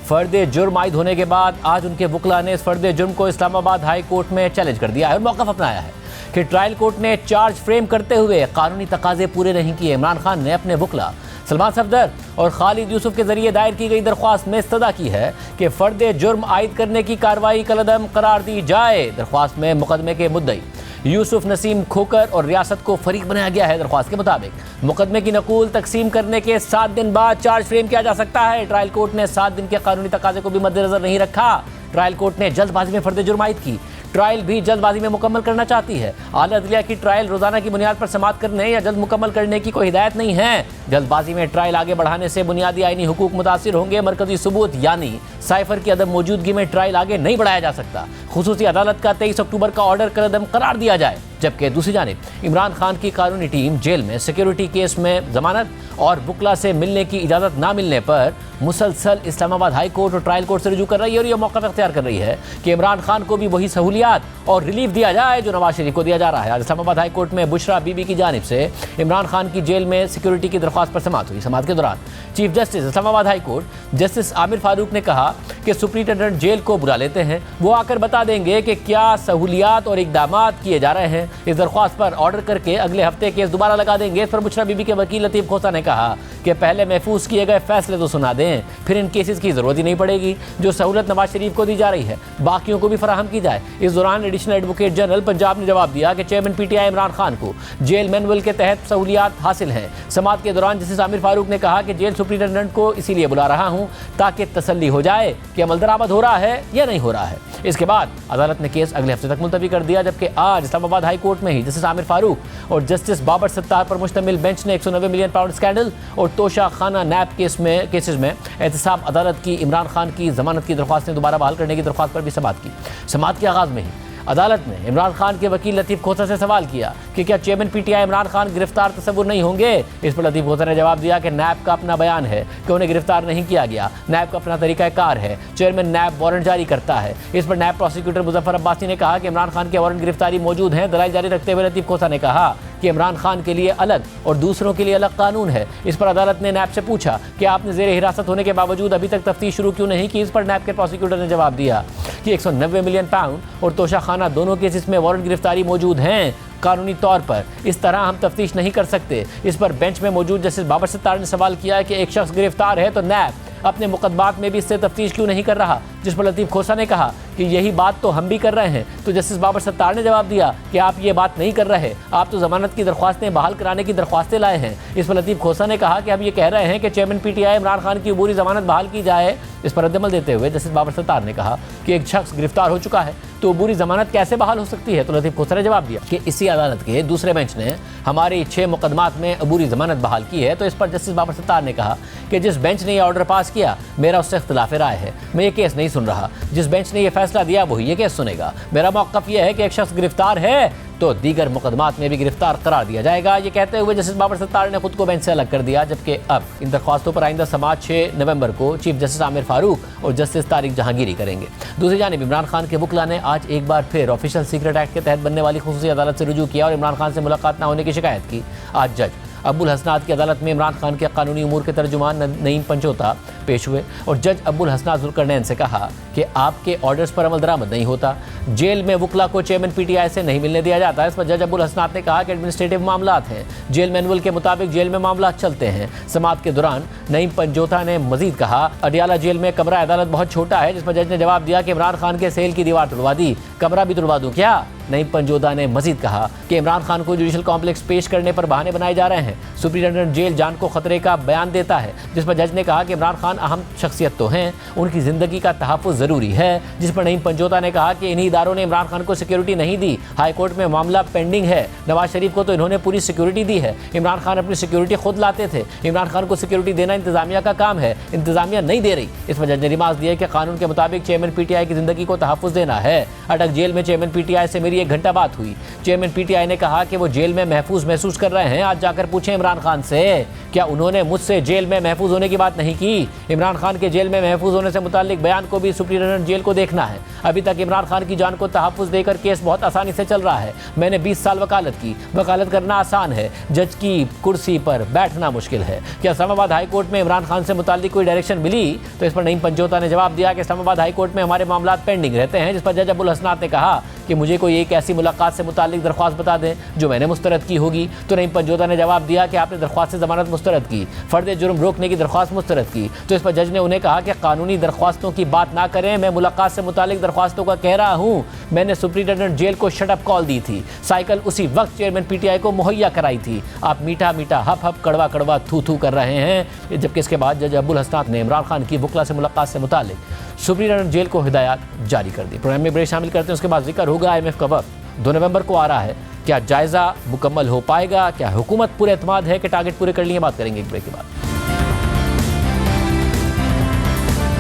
फर्द जुर्म आयद होने के बाद आज उनके वकला ने इस फर्द जुर्म को इस्लामाबाद हाई कोर्ट में चैलेंज कर दिया है और मौक़िफ़ अपनाया है कि ट्रायल कोर्ट ने चार्ज फ्रेम करते हुए कानूनी तकाजे पूरे नहीं किए। इमरान खान ने अपने वकला सलमान सफदर और खालिद यूसुफ के जरिए दायर की गई दरख्वास्त में इस्तदा की है कि फर्द जुर्म आयद करने की कार्रवाई कलअदम करार दी जाए। दरख्वास्त में मुकदमे के मुद्दई यूसुफ नसीम खोकर और रियासत को फरीक बनाया गया है। दरख्वास्त के मुताबिक मुकदमे की नकूल तकसीम करने के 7 दिन बाद चार्ज फ्रेम किया जा सकता है। ट्रायल कोर्ट ने 7 दिन के कानूनी तकाजे को भी मद्देनजर नहीं रखा। ट्रायल कोर्ट ने जल्दबाजी में फर्द जुर्म आयद की। ट्रायल भी जल्दबाजी में मुकम्मल करना चाहती है। आला अदलिया की ट्रायल रोजाना की बुनियाद पर समाअत करने या जल्द मुकम्मल करने की कोई हिदायत नहीं है। जल्दबाजी में ट्रायल आगे बढ़ाने से बुनियादी आईनी हुकूक मुतासिर होंगे। मरकजी सबूत यानी साइफर की अदम मौजूदगी में ट्रायल आगे नहीं बढ़ाया जा सकता। खुसूसी अदालत का 23 अक्टूबर का ऑर्डर कलअदम करार दिया जाए। जबकि दूसरी जानिब इमरान खान की कानूनी टीम जेल में सिक्योरिटी केस में जमानत और वुकला से मिलने की इजाज़त ना मिलने पर मुसलसल इस्लामाबाद हाई कोर्ट और ट्रायल कोर्ट से रुजू कर रही है और यह मौका अख्तियार कर रही है कि इमरान खान को भी वही सहूलियात और रिलीफ दिया जाए जो नवाज शरीफ को दिया जा रहा है। आज इस्लामाबाद हाई कोर्ट में बुशरा बीबी की जानिब से इमरान खान की जेल में सिक्योरिटी की दरख्वास्त पर समाअत हुई। समाअत के दौरान chief justice Islamabad high court justice Aamir Farooq ने कहा कि सुप्रिंटेंडेंट जेल को बुला लेते हैं, वो आकर बता देंगे कि क्या सहूलियात और इकदाम किए जा रहे हैं। इस दरख्वास्त पर ऑर्डर करके अगले हफ्ते केस दोबारा लगा देंगे। इस पर बुशरा बीबी के वकील लतीफ खोसा ने कहा कि पहले महफूज किए गए फैसले तो सुना दें, फिर इन केसेस की जरूरत ही नहीं पड़ेगी। जो सहूलत नवाज शरीफ को दी जा रही है बाकियों को भी फराहम की जाए। इस दौरान एडिशनल एडवोकेट जनरल पंजाब ने जवाब दिया कि चेयरमैन पीटीआई इमरान खान को जेल मैनुअल के तहत सहूलियात हासिल हैं। समाअत के दौरान जस्टिस आमिर फारूक ने कहा कि जेल सुप्रिंटेंडेंट को इसीलिए बुला रहा हूं ताकि तसल्ली हो जाए कि अमल दरामद हो रहा है या नहीं हो रहा है। इसके बाद अदालत ने केस अगले हफ्ते तक मुलतवी कर दिया, जबकि आज इस्लामाबाद हाई कोर्ट में ही जस्टिस आमिर फारूक और जस्टिस बाबर सत्तार पर मुश्तमिल बेंच ने 190 मिलियन पाउंड स्कैंडल और तोशा खाना नैब केसेस में एहतसाब अदालत की इमरान खान की जमानत की दरख्वास्तें दोबारा बहाल करने की दरख्वास्त पर भी समाअत की। समाअत के आगाज़ में ही अदालत ने इमरान खान के वकील लतीफ खोसा से सवाल किया कि क्या चेयरमैन पीटीआई इमरान खान गिरफ्तार तस्वुर नहीं होंगे। इस पर लतीफ खोसा ने जवाब दिया कि नैब का अपना बयान है कि उन्हें गिरफ्तार नहीं किया गया, नैब का अपना तरीकाकार है, चेयरमैन नैब वारंट जारी करता है। इस पर नैब प्रोसिक्यूटर मुजफ्फर अब्बासी ने कहा कि इमरान खान के वारंट गिरफ्तारी मौजूद हैं। दलाइल जारी रखते हुए लतीफ खोसा ने कहा कि इमरान खान के लिए अलग और दूसरों के लिए अलग कानून है। इस पर अदालत ने नैब से पूछा कि आपने जेर हिरासत होने के बावजूद अभी तक तफ्तीश शुरू क्यों नहीं की। इस पर नैब के प्रोसिक्यूटर ने जवाब दिया कि 190 मिलियन पाउंड और तोशा खाना दोनों केसेस में वारंट गिरफ्तारी मौजूद हैं। कानूनी तौर पर इस तरह हम तफ्तीश नहीं कर सकते। इस पर बेंच में मौजूद जस्टिस बाबर सत्तार ने सवाल किया कि एक शख्स गिरफ्तार है तो नैब अपने मुकदमात में भी इससे तफ्तीश क्यों नहीं कर रहा। जिस पर लतीफ खोसा ने कहा कि यही बात तो हम भी कर रहे हैं। तो जस्टिस बाबर सत्तार ने जवाब दिया कि आप ये बात नहीं कर रहे, आप तो जमानत की दरख्वास्तें बहाल कराने की दरख्वास्तें लाए हैं। इस पर लतीफ खोसा ने कहा कि हम ये कह रहे हैं कि चेयरमैन पीटीआई इमरान खान की अबूरी जमानत बहाल की जाए। इस पर रद्दमल देते हुए जस्टिस बाबर सत्तार ने कहा कि एक शख्स गिरफ्तार हो चुका है तो अबूरी जमानत कैसे बहाल हो सकती है। तो लतीफ खोसा ने जवाब दिया कि इसी अदालत के दूसरे बेंच ने हमारी 6 मुकदमात में अबूरी जमानत बहाल की है। तो इस पर जस्टिस बाबर सत्तार ने कहा कि जिस बेंच ने यह ऑर्डर पास किया मेरा उससे इख्तिलाफ राय है, मैं ये केस नहीं सुन रहा। जिस बेंच ने यह फैसला दिया वही ये केस सुनेगा। मेरा मौक़िफ़ यह है कि एक शख्स गिरफ्तार है तो दीगर मुकदमात में भी गिरफ्तार करार दिया जाएगा। ये कहते हुए जस्टिस बाबर सत्तार ने खुद को बेंच से अलग कर दिया। जबकि अब इन दरख्वास्तों पर आइंदा समाअत 6 नवंबर को चीफ जस्टिस आमिर फारूक और जस्टिस तारिक जहांगीरी करेंगे। दूसरी जानिब इमरान खान के वुकला ने आज एक बार फिर ऑफिशियल सीक्रेट एक्ट के तहत बनने वाली खुसूसी अदालत से रुजू किया और इमरान खान से मुलाकात न होने की शिकायत की। आज जज अब्बुल हसनात की अदालत में इमरान खान के कानूनी उमूर के तर्जुमान नईम पंचोता पेश हुए और जज अब्बुल हसनात जुल्करनैन से कहा कि आपके ऑर्डर्स पर अमल दरामद नहीं होता, जेल में वुकला को चेयरमैन पीटीआई से नहीं मिलने दिया जाता। इस पर जज अब्बुल हसनात ने कहा कि एडमिनिस्ट्रेटिव मामलात हैं, जेल मैनुअल के मुताबिक जेल में मामला चलते हैं। समाअत के दौरान नईम पंचोता ने मजीद कहा अडियाला जेल में कमरा अदालत बहुत छोटा है। जिस पर जज ने जवाब दिया कि इमरान खान के सेल की दीवार तुड़वा दी, कमरा भी तुड़वा दूं क्या। नईम पंचोता ने मजीद कहा कि इमरान खान को जुडिशल कॉम्प्लेक्स पेश करने पर बहाने बनाए जा रहे हैं। सुप्रिंटेंडेंट जेल जान को खतरे का बयान देता है। जिस पर जज ने कहा कि इमरान खान अहम शख्सियत तो हैं, उनकी ज़िंदगी का तहफ़्फ़ुज़ ज़रूरी है। जिस पर नईम पंचोता ने कहा कि इन्हीं इदारों ने इमरान खान को सिक्योरिटी नहीं दी, हाई कोर्ट में मामला पेंडिंग है। नवाज शरीफ को तो इन्होंने पूरी सिक्योरिटी दी है, इमरान खान अपनी सिक्योरिटी खुद लाते थे। इमरान खान को सिक्योरिटी देना इंतजामिया का काम है, इंतजामिया नहीं दे रही। इस पर जज ने रिमार्क दिया कि कानून के मुताबिक चेयरमैन पीटीआई की ज़िंदगी को तहफ़्फ़ुज़ देना है। अटक जेल में चेयरमैन पीटीआई से मेरी 1 घंटा बात हुई। चेयरमैन पीटीआई ने कहा कि वो जेल में महफूज महसूस कर रहे हैं। आज जाकर पूछें इमरान खान से, क्या उन्होंने मुझसे जेल में महफूज होने की बात नहीं की। इमरान खान के जेल में महफूज होने से मुताल्लिक बयान को भी सुप्रिंटेंडेंट जेल को देखना है। अभी तक इमरान खान की जान को तहफ़्फ़ुज़ देकर केस बहुत आसानी से चल रहा है। मैंने 20 साल वकालत की, वकालत करना आसान है, जज की कुर्सी पर बैठना मुश्किल है। क्या इस्लामाबाद हाई कोर्ट में इमरान खान से मुताल्लिक कोई डायरेक्शन मिली। तो इस पर नईम पंचोता ने जवाब दिया कि इस्लामाबाद हाई कोर्ट में हमारे मामला पेंडिंग रहते हैं। जिस पर जज अब्बुल हसनात ने कहा कि मुझे कोई एक ऐसी मुलाकात से मुताल्लिक दरख्वास्त बता दें जो मैंने मुस्तरद की होगी। तो नईम पंचोता ने जवाब दिया कि आपने दरख्वास्त से ज़मानत मुस्तरद की, फ़र्द जुर्म रोकने की दरख्वास्त मुस्तरद की। तो इस पर जज ने उन्हें कहा कि कानूनी दरख्वास्तों की बात ना करें, मैं मुलाकात से मुताल्लिक दरख्वास्तों का कह रहा हूँ। मैंने सुप्रिंटेंडेंट जेल को शटअप कॉल दी थी, साइकिल उसी वक्त चेयरमैन पीटीआई को मुहैया कराई थी। आप मीठा मीठा हप हप कड़वा कड़वा थू थू कर रहे हैं। जबकि इसके बाद जज अब्बुल हसनात ने इमरान खान की वुकला से मुलाकात से मुताल्लिक सुप्रिंटेंडेंट जेल को हिदायत जारी कर दी। प्रोग्राम में ब्रेक शामिल करते हैं, उसके बाद जिक्र होगा IMF का वक्त 2 नवंबर को आ रहा है। क्या जायज़ा मुकम्मल हो पाएगा, क्या हुकूमत पूरे एतमाद है कि टारगेट पूरे कर लिए, बात करेंगे एक ब्रेक के बाद।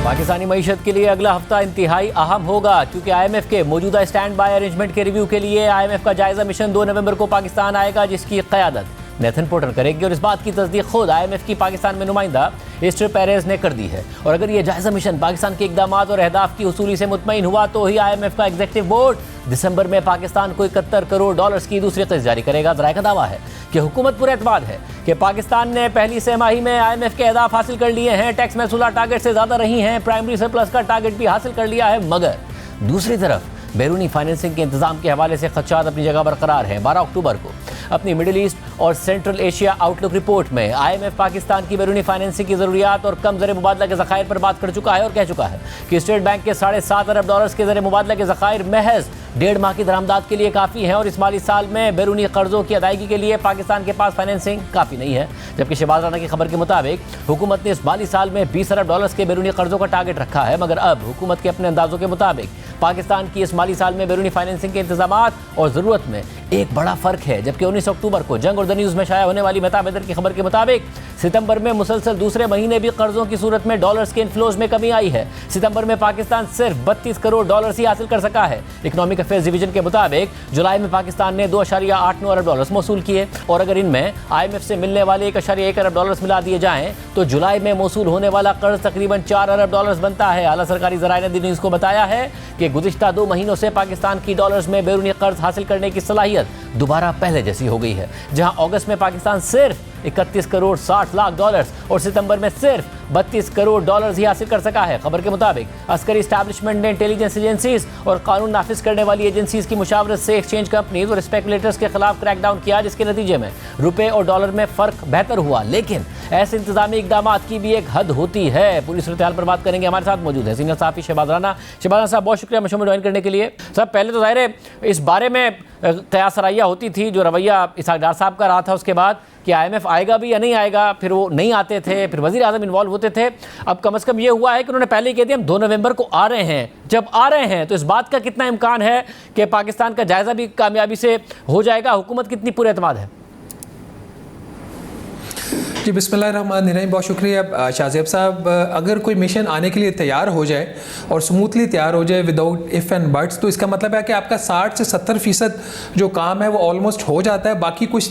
पाकिस्तानी मईशत के लिए अगला हफ्ता इंतहाई अहम होगा क्योंकि IMF के मौजूदा स्टैंड बाय अरेंजमेंट के रिव्यू के लिए IMF का जायजा मिशन 2 नवंबर को पाकिस्तान आएगा, जिसकी क़यादत नेथन पोर्टर करेगी। और इस बात की तस्दीक खुद IMF की पाकिस्तान में नुमाइंदा एस्टर पेरेज ने कर दी है। और अगर ये जायजा मिशन पाकिस्तान के इक़दाम और अहदाफ की उसूली से मुतमईन हुआ तो ही IMF का एग्जीक्यूटिव बोर्ड दिसंबर में पाकिस्तान को 71 करोड़ डॉलर्स की दूसरी किस्त जारी करेगा। ज़राए का दावा है कि हुकूमत पूरे एतमाद है कि पाकिस्तान ने पहली तिमाही में IMF के अहदाफ हासिल कर लिए हैं, टैक्स महसूला टारगेट से ज़्यादा रही हैं, प्राइमरी सरप्लस का टारगेट भी हासिल कर लिया है। मगर दूसरी तरफ बैरूनी फाइनेंसिंग के इंतजाम के हवाले से खदशात अपनी जगह बरकरार हैं। 12 अक्टूबर को अपनी मिडिल ईस्ट और सेंट्रल एशिया आउटलुक रिपोर्ट में IMF पाकिस्तान की बैरूनी फाइनेंसिंग की ज़रूरियात और कम ज़र मुबादला के ज़खायर पर बात कर चुका है और कह चुका है कि स्टेट बैंक के 7.5 अरब डॉलर्स के ज़र मुबादला के ज़खायर महज 1.5 माह की दरामदाद के लिए काफ़ी हैं और इस माली साल में बैरूनी कर्जों की अदायगी के लिए पाकिस्तान के पास फाइनेंसिंग काफ़ी नहीं है। जबकि शहबाज राना की खबर के मुताबिक हुकूमत ने इस माली साल में 20 अरब डॉलर्स के बैरूनी कर्जों का टारगेट रखा है। मगर अब हुकूमत के अपने अंदाजों के मुताबिक पाकिस्तान की इस माली साल में बैरूनी फाइनेंसिंग के इंतजामात और ज़रूरत में एक बड़ा फ़र्क है। जबकि 19 अक्टूबर को जंग और द न्यूज़ में शाया होने वाली मेहताब हैदर की खबर के मुताबिक सितंबर में मुसलसल दूसरे महीने भी कर्जों की सूरत में डॉलर्स के इनफ्लोज में कमी आई है। सितंबर में पाकिस्तान सिर्फ 32 करोड़ डॉलर्स ही हासिल कर सका है। इकोनॉमिक अफेयर्स डिवीजन के मुताबिक जुलाई में पाकिस्तान ने 2.89 अरब डॉलर्स मौसूल किए और अगर इनमें IMF से मिलने वाले 1.1 अरब डॉलर्स मिला दिए जाएं तो जुलाई में मौसूल होने वाला कर्ज तकरीबन 4 अरब डॉलर्स बनता है। आला सरकारी ज़राए ने द न्यूज़ को बताया है कि गुज़िश्ता 2 महीनों से पाकिस्तान की डॉलर्स में बैरूनी कर्ज हासिल करने की सलाहियत दोबारा पहले जैसी हो गई है। जहां अगस्त में पाकिस्तान सिर्फ 31 करोड़ 60 लाख डॉलर्स और सितंबर में सिर्फ 32 करोड़ डॉलर्स ही हासिल कर सका है। खबर के मुताबिक अस्करी इस्टेब्लिशमेंट ने इंटेलिजेंस एजेंसीज और कानून नाफिज करने वाली एजेंसीज की मुशावरत से एक्सचेंज कंपनीज और स्पेकुलेटर्स के खिलाफ क्रैकडाउन किया, जिसके नतीजे में रुपए और डॉलर में फ़र्क बेहतर हुआ। लेकिन ऐसे इंतजामी इकदाम की भी एक हद होती है। पूरी सूरत हाल पर बात करेंगे। हमारे साथ मौजूद है सीनियर सहाफ़ी शहबाज राना। शहबाज राना साहब, बहुत शुक्रिया मशहूर में ज्वाइन करने के लिए। साहब, पहले तो ज़ाहिर है इस बारे में क़यास सराइयाँ होती थी, जो रवैया इसहाक डार साहब का रहा था उसके बाद कि IMF आएगा भी या नहीं आएगा, फिर वो नहीं आते थे, फिर वज़ीर आज़म इन्वॉल्व होते थे। अब कम से कम ये हुआ है कि उन्होंने पहले ही कह दिया हम 2 नवंबर को आ रहे हैं। जब आ रहे हैं तो इस बात का कितना इम्कान है कि पाकिस्तान का जायज़ा भी कामयाबी से हो जाएगा? हुकूमत कितनी पूरे एतमाद है? जी बिस्मिल्लाहिर्रहमानिर्रहीम, बहुत शुक्रिया शाहज़ेब साहब। अगर कोई मिशन आने के लिए तैयार हो जाए और स्मूथली तैयार हो जाए विदाउट इफ़ एंड बट्स, तो इसका मतलब है कि आपका 60 से 70% जो काम है वो ऑलमोस्ट हो जाता है। बाकी कुछ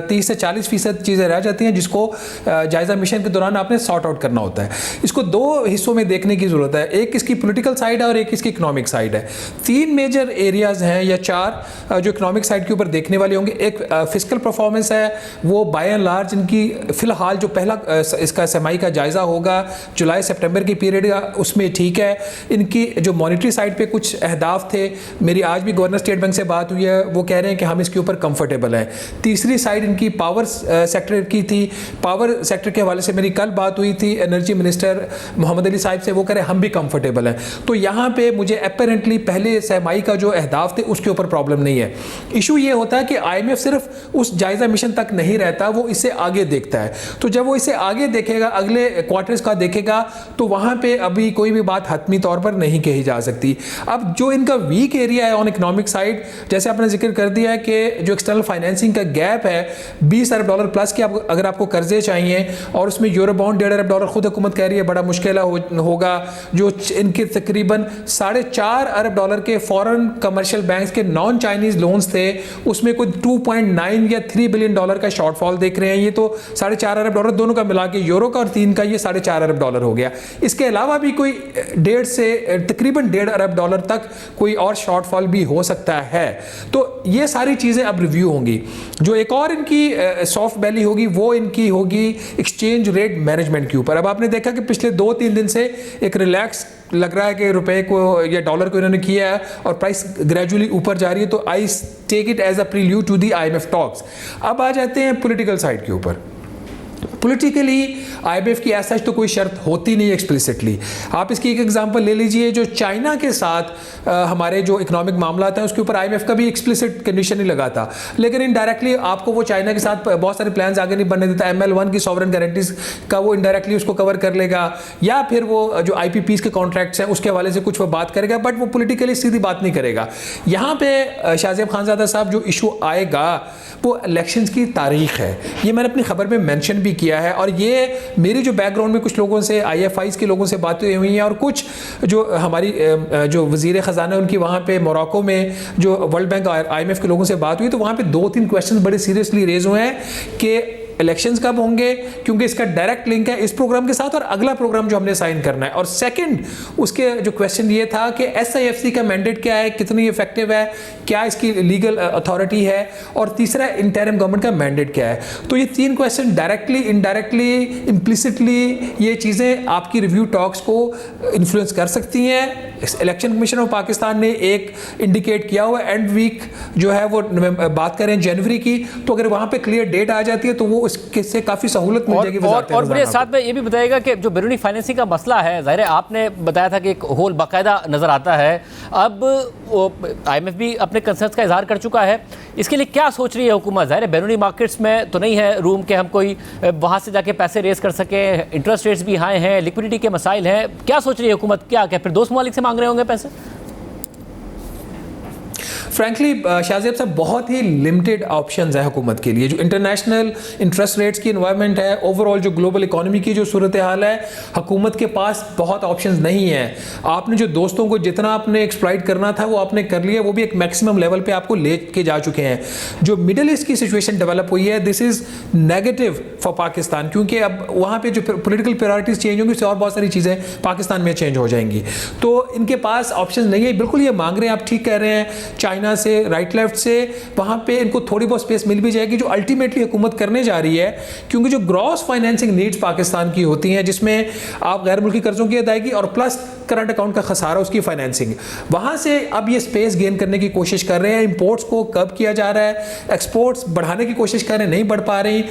30 से 40% चीज़ें रह जाती हैं जिसको जायज़ा मिशन के दौरान आपने सॉर्ट आउट करना होता है। इसको 2 हिस्सों में देखने की ज़रूरत है, एक इसकी पोलिटिकल साइड है और एक इसकी इकनॉमिक साइड है। 3 मेजर एरियाज़ हैं या 4 जो इकनॉमिक साइड के ऊपर देखने वाले होंगे। एक फिस्कल परफॉर्मेंस है, वो बाय एंड लार्ज इनकी फ़िलहाल जो पहला इसका समाई का जायज़ा होगा जुलाई सितंबर की पीरियड का, उसमें ठीक है। इनकी जो मॉनिटरी साइड पे कुछ अहदाफ थे, मेरी आज भी गवर्नर स्टेट बैंक से बात हुई है, वो कह रहे हैं कि हम इसके ऊपर कंफर्टेबल हैं। तीसरी साइड इनकी पावर सेक्टर की थी। पावर सेक्टर के हवाले से मेरी कल बात हुई थी एनर्जी मिनिस्टर मोहम्मद अली साहब से, वो कह रहे हैं हम भी कंफर्टेबल हैं। तो यहाँ पे मुझे अपेरेंटली पहले समाई का जो अहदाफ थे उसके ऊपर प्रॉब्लम नहीं है। इशू ये होता है कि IMF सिर्फ उस जायज़ा मिशन तक नहीं रहता, वो इससे आगे देखता है। तो जब वो इसे आगे देखेगा, अगले क्वार्टर्स का देखेगा, तो वहाँ पे अभी कोई भी बात हतमी तौर पर नहीं कही जा सकती। अब जो इनका वीक एरिया है ऑन इकोनॉमिक साइड, जैसे आपने जिक्र कर दिया है कि जो एक्सटर्नल फाइनेंसिंग का गैप है 20 अरब डॉलर प्लस के, अगर आपको कर्जे चाहिए और उसमें यूरो बॉन्ड 1.5 अरब डॉलर खुद हुकूमत कह रही है बड़ा मुश्किल होगा। जो इनके तकरीबन 4.5 अरब डॉलर के फॉरेन कमर्शियल बैंक्स के नॉन चाइनीज लोन्स थे, उसमें कोई 2.9 या 3 बिलियन डॉलर का शॉर्टफॉल देख रहे हैं। ये तो 4.5 अरब डॉलर दोनों का मिला के, यूरो का और 3 का, ये 4.5 अरब डॉलर हो गया। इसके अलावा भी कोई 1.5 से तकरीबन 1.5 अरब डॉलर तक कोई और शॉर्टफॉल भी हो सकता है। तो ये सारी चीज़ें अब रिव्यू होंगी। जो एक और इनकी सॉफ्ट बैली होगी वो इनकी होगी एक्सचेंज रेट मैनेजमेंट के ऊपर। अब आपने देखा कि पिछले 2-3 दिन से एक रिलैक्स लग रहा है कि रुपए को या डॉलर को इन्होंने किया है और प्राइस ग्रेजुअली ऊपर जा रही है। तो I take it as a prelude to the IMF talks. अब आ जाते हैं पॉलिटिकल साइड के ऊपर। पॉलिटिकली IMF की ऐसा तो कोई शर्त होती नहीं एक्सप्लिसिटली। आप इसकी एक एग्जांपल ले लीजिए, जो चाइना के साथ हमारे जो इकोनॉमिक मामला हैं उसके ऊपर IMF का भी एक्सप्लिसिट कंडीशन नहीं लगा था, लेकिन इनडायरेक्टली आपको वो चाइना के साथ बहुत सारे प्लान्स आगे नहीं बनने देता। ML1 की सॉवरेन गारंटीज का वो इनडायरेक्टली उसको कवर कर लेगा, या फिर वो जो IPPs के कॉन्ट्रैक्ट्स हैं उसके हवाले से कुछ वो बात करेगा, बट वो पॉलिटिकली सीधी बात नहीं करेगा। यहाँ पे शाहज़ेब खानज़ादा साहब जो इशू आएगा वो इलेक्शंस की तारीख है। ये मैंने अपनी खबर में मेंशन भी किया किया है। और ये मेरी जो बैकग्राउंड में कुछ लोगों से, IFIs के लोगों से बातें हुई हैं, और कुछ जो हमारी जो वज़ीर ख़जाना उनकी वहाँ पे मोरक्को में जो वर्ल्ड बैंक और IMF के लोगों से बात हुई, तो वहाँ पे 2-3 क्वेश्चन बड़े सीरियसली रेज हुए हैं कि इलेक्शंस कब होंगे, क्योंकि इसका डायरेक्ट लिंक है इस प्रोग्राम के साथ और अगला प्रोग्राम जो हमने साइन करना है। और सेकंड उसके जो क्वेश्चन ये था कि SIFC का मैंडेट क्या है, कितनी इफेक्टिव है, क्या इसकी लीगल अथॉरिटी है, और तीसरा इंटरिम गवर्नमेंट का मैंडेट क्या है। तो ये 3 क्वेश्चन डायरेक्टली, इनडायरेक्टली, इम्प्लिसिटली ये चीज़ें आपकी रिव्यू टॉक्स को इन्फ्लुएंस कर सकती हैं। इलेक्शन कमीशन ऑफ पाकिस्तान ने एक इंडिकेट किया हुआ एंड वीक जो है वो बात करें जनवरी की, तो अगर वहाँ पे क्लियर डेट आ जाती है तो वो उससे काफ़ी सहूलत मिल जाएगी। और मेरे साथ में ये भी बताइएगा कि जो बैरूनी फाइनेंसिंग का मसला है, ज़ाहिर है आपने बताया था कि एक होल बाकायदा नज़र आता है, अब IMF भी अपने कंसर्न्स का इजहार कर चुका है। इसके लिए क्या सोच रही है हुकूमत? ज़ाहिर है बैरूनी मार्केट्स में तो नहीं है रूम के हम कोई वहाँ से जाके पैसे रेस कर सकें, इंटरेस्ट रेट्स भी हाई हैं, लिक्विडिटी के मसाइल हैं, क्या सोच रही है हुकूमत? क्या फिर दोस्त ममालिक से मांग रहे होंगे पैसे? फ्रैंकली शाहजेब साहब, बहुत ही लिमिटेड ऑप्शंस है हुकूमत के लिए। जो इंटरनेशनल इंटरेस्ट रेट्स की इन्वायरमेंट है, ओवरऑल जो ग्लोबल इकोनॉमी की जो सूरत हाल है, हुकूमत के पास बहुत ऑप्शंस नहीं है। आपने जो दोस्तों को जितना आपने एक्सप्लॉइट करना था वो आपने कर लिया, वो भी एक मैक्सिमम लेवल पे आपको ले के जा चुके हैं। जो मिडल ईस्ट की सिचुएशन डेवलप हुई है, this is negative for Pakistan, क्योंकि अब वहाँ पे जो पोलिटिकल प्रायोरिटीज़ चेंज होंगी उससे और बहुत सारी चीज़ें पाकिस्तान में चेंज हो जाएंगी। तो इनके पास ऑप्शन नहीं है। बिल्कुल ये मांग रहे हैं, आप ठीक कह रहे हैं, चाइना से, राइट लेफ्ट से, वहाँ पे इनको थोड़ी बहुत स्पेस मिल भी जाएगी, जो अल्टीमेटली हुकूमत करने जा रही है। क्योंकि जो ग्रॉस फाइनेंसिंग नीड्स पाकिस्तान की होती हैं, जिसमें आप गैर मुल्की कर्जों की अदायगी और प्लस करंट अकाउंट का खसारा, उसकी फाइनेंसिंग, वहाँ से अब ये स्पेस गेन करने की कोशिश कर रहे हैं। इंपोर्ट्स को कब किया जा रहा है, एक्सपोर्ट्स बढ़ाने की कोशिश कर रहे हैं, नहीं बढ़ पा रही,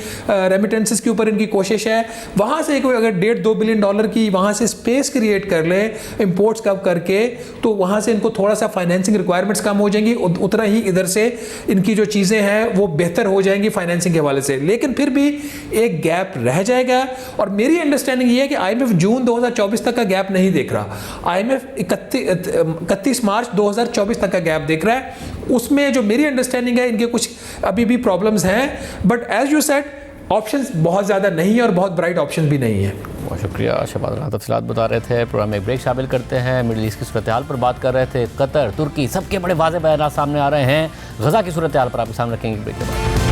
रेमिटेंसेस के ऊपर इनकी कोशिश है। वहाँ से अगर $1.5-2 बिलियन की वहाँ से स्पेस क्रिएट कर ले इंपोर्ट्स कब करके, तो वहाँ से इनको थोड़ा सा फाइनेंसिंग रिक्वायरमेंट्स कम हो जाएंगी, उतना ही इधर से इनकी जो चीज़ें हैं वो बेहतर हो जाएंगी फाइनेंसिंग के हवाले से। लेकिन फिर भी एक गैप रह जाएगा, और मेरी अंडरस्टैंडिंग ये है कि IMF जून 2024 तक का गैप नहीं देख रहा। IMF 31 मार्च 2024 तक का गैप देख रहा है। उसमें जो मेरी अंडरस्टैंडिंग है, इनके कुछ अभी भी प्रॉब्लम्स हैं, but as you said options बहुत ज़्यादा नहीं है और बहुत ब्राइट ऑप्शन भी नहीं है। बहुत शुक्रिया शहबाज राना, तफसीलात बता रहे थे। प्रोग्राम में एक ब्रेक शामिल करते हैं। मिडिल ईस्ट की सूरत हाल पर बात कर रहे थे। कतर, तुर्की, सबके बड़े वाज़ेह बयान सामने आ रहे हैं। गज़ा की सूरत हाल पर आपके सामने रखेंगे ब्रेक के बाद।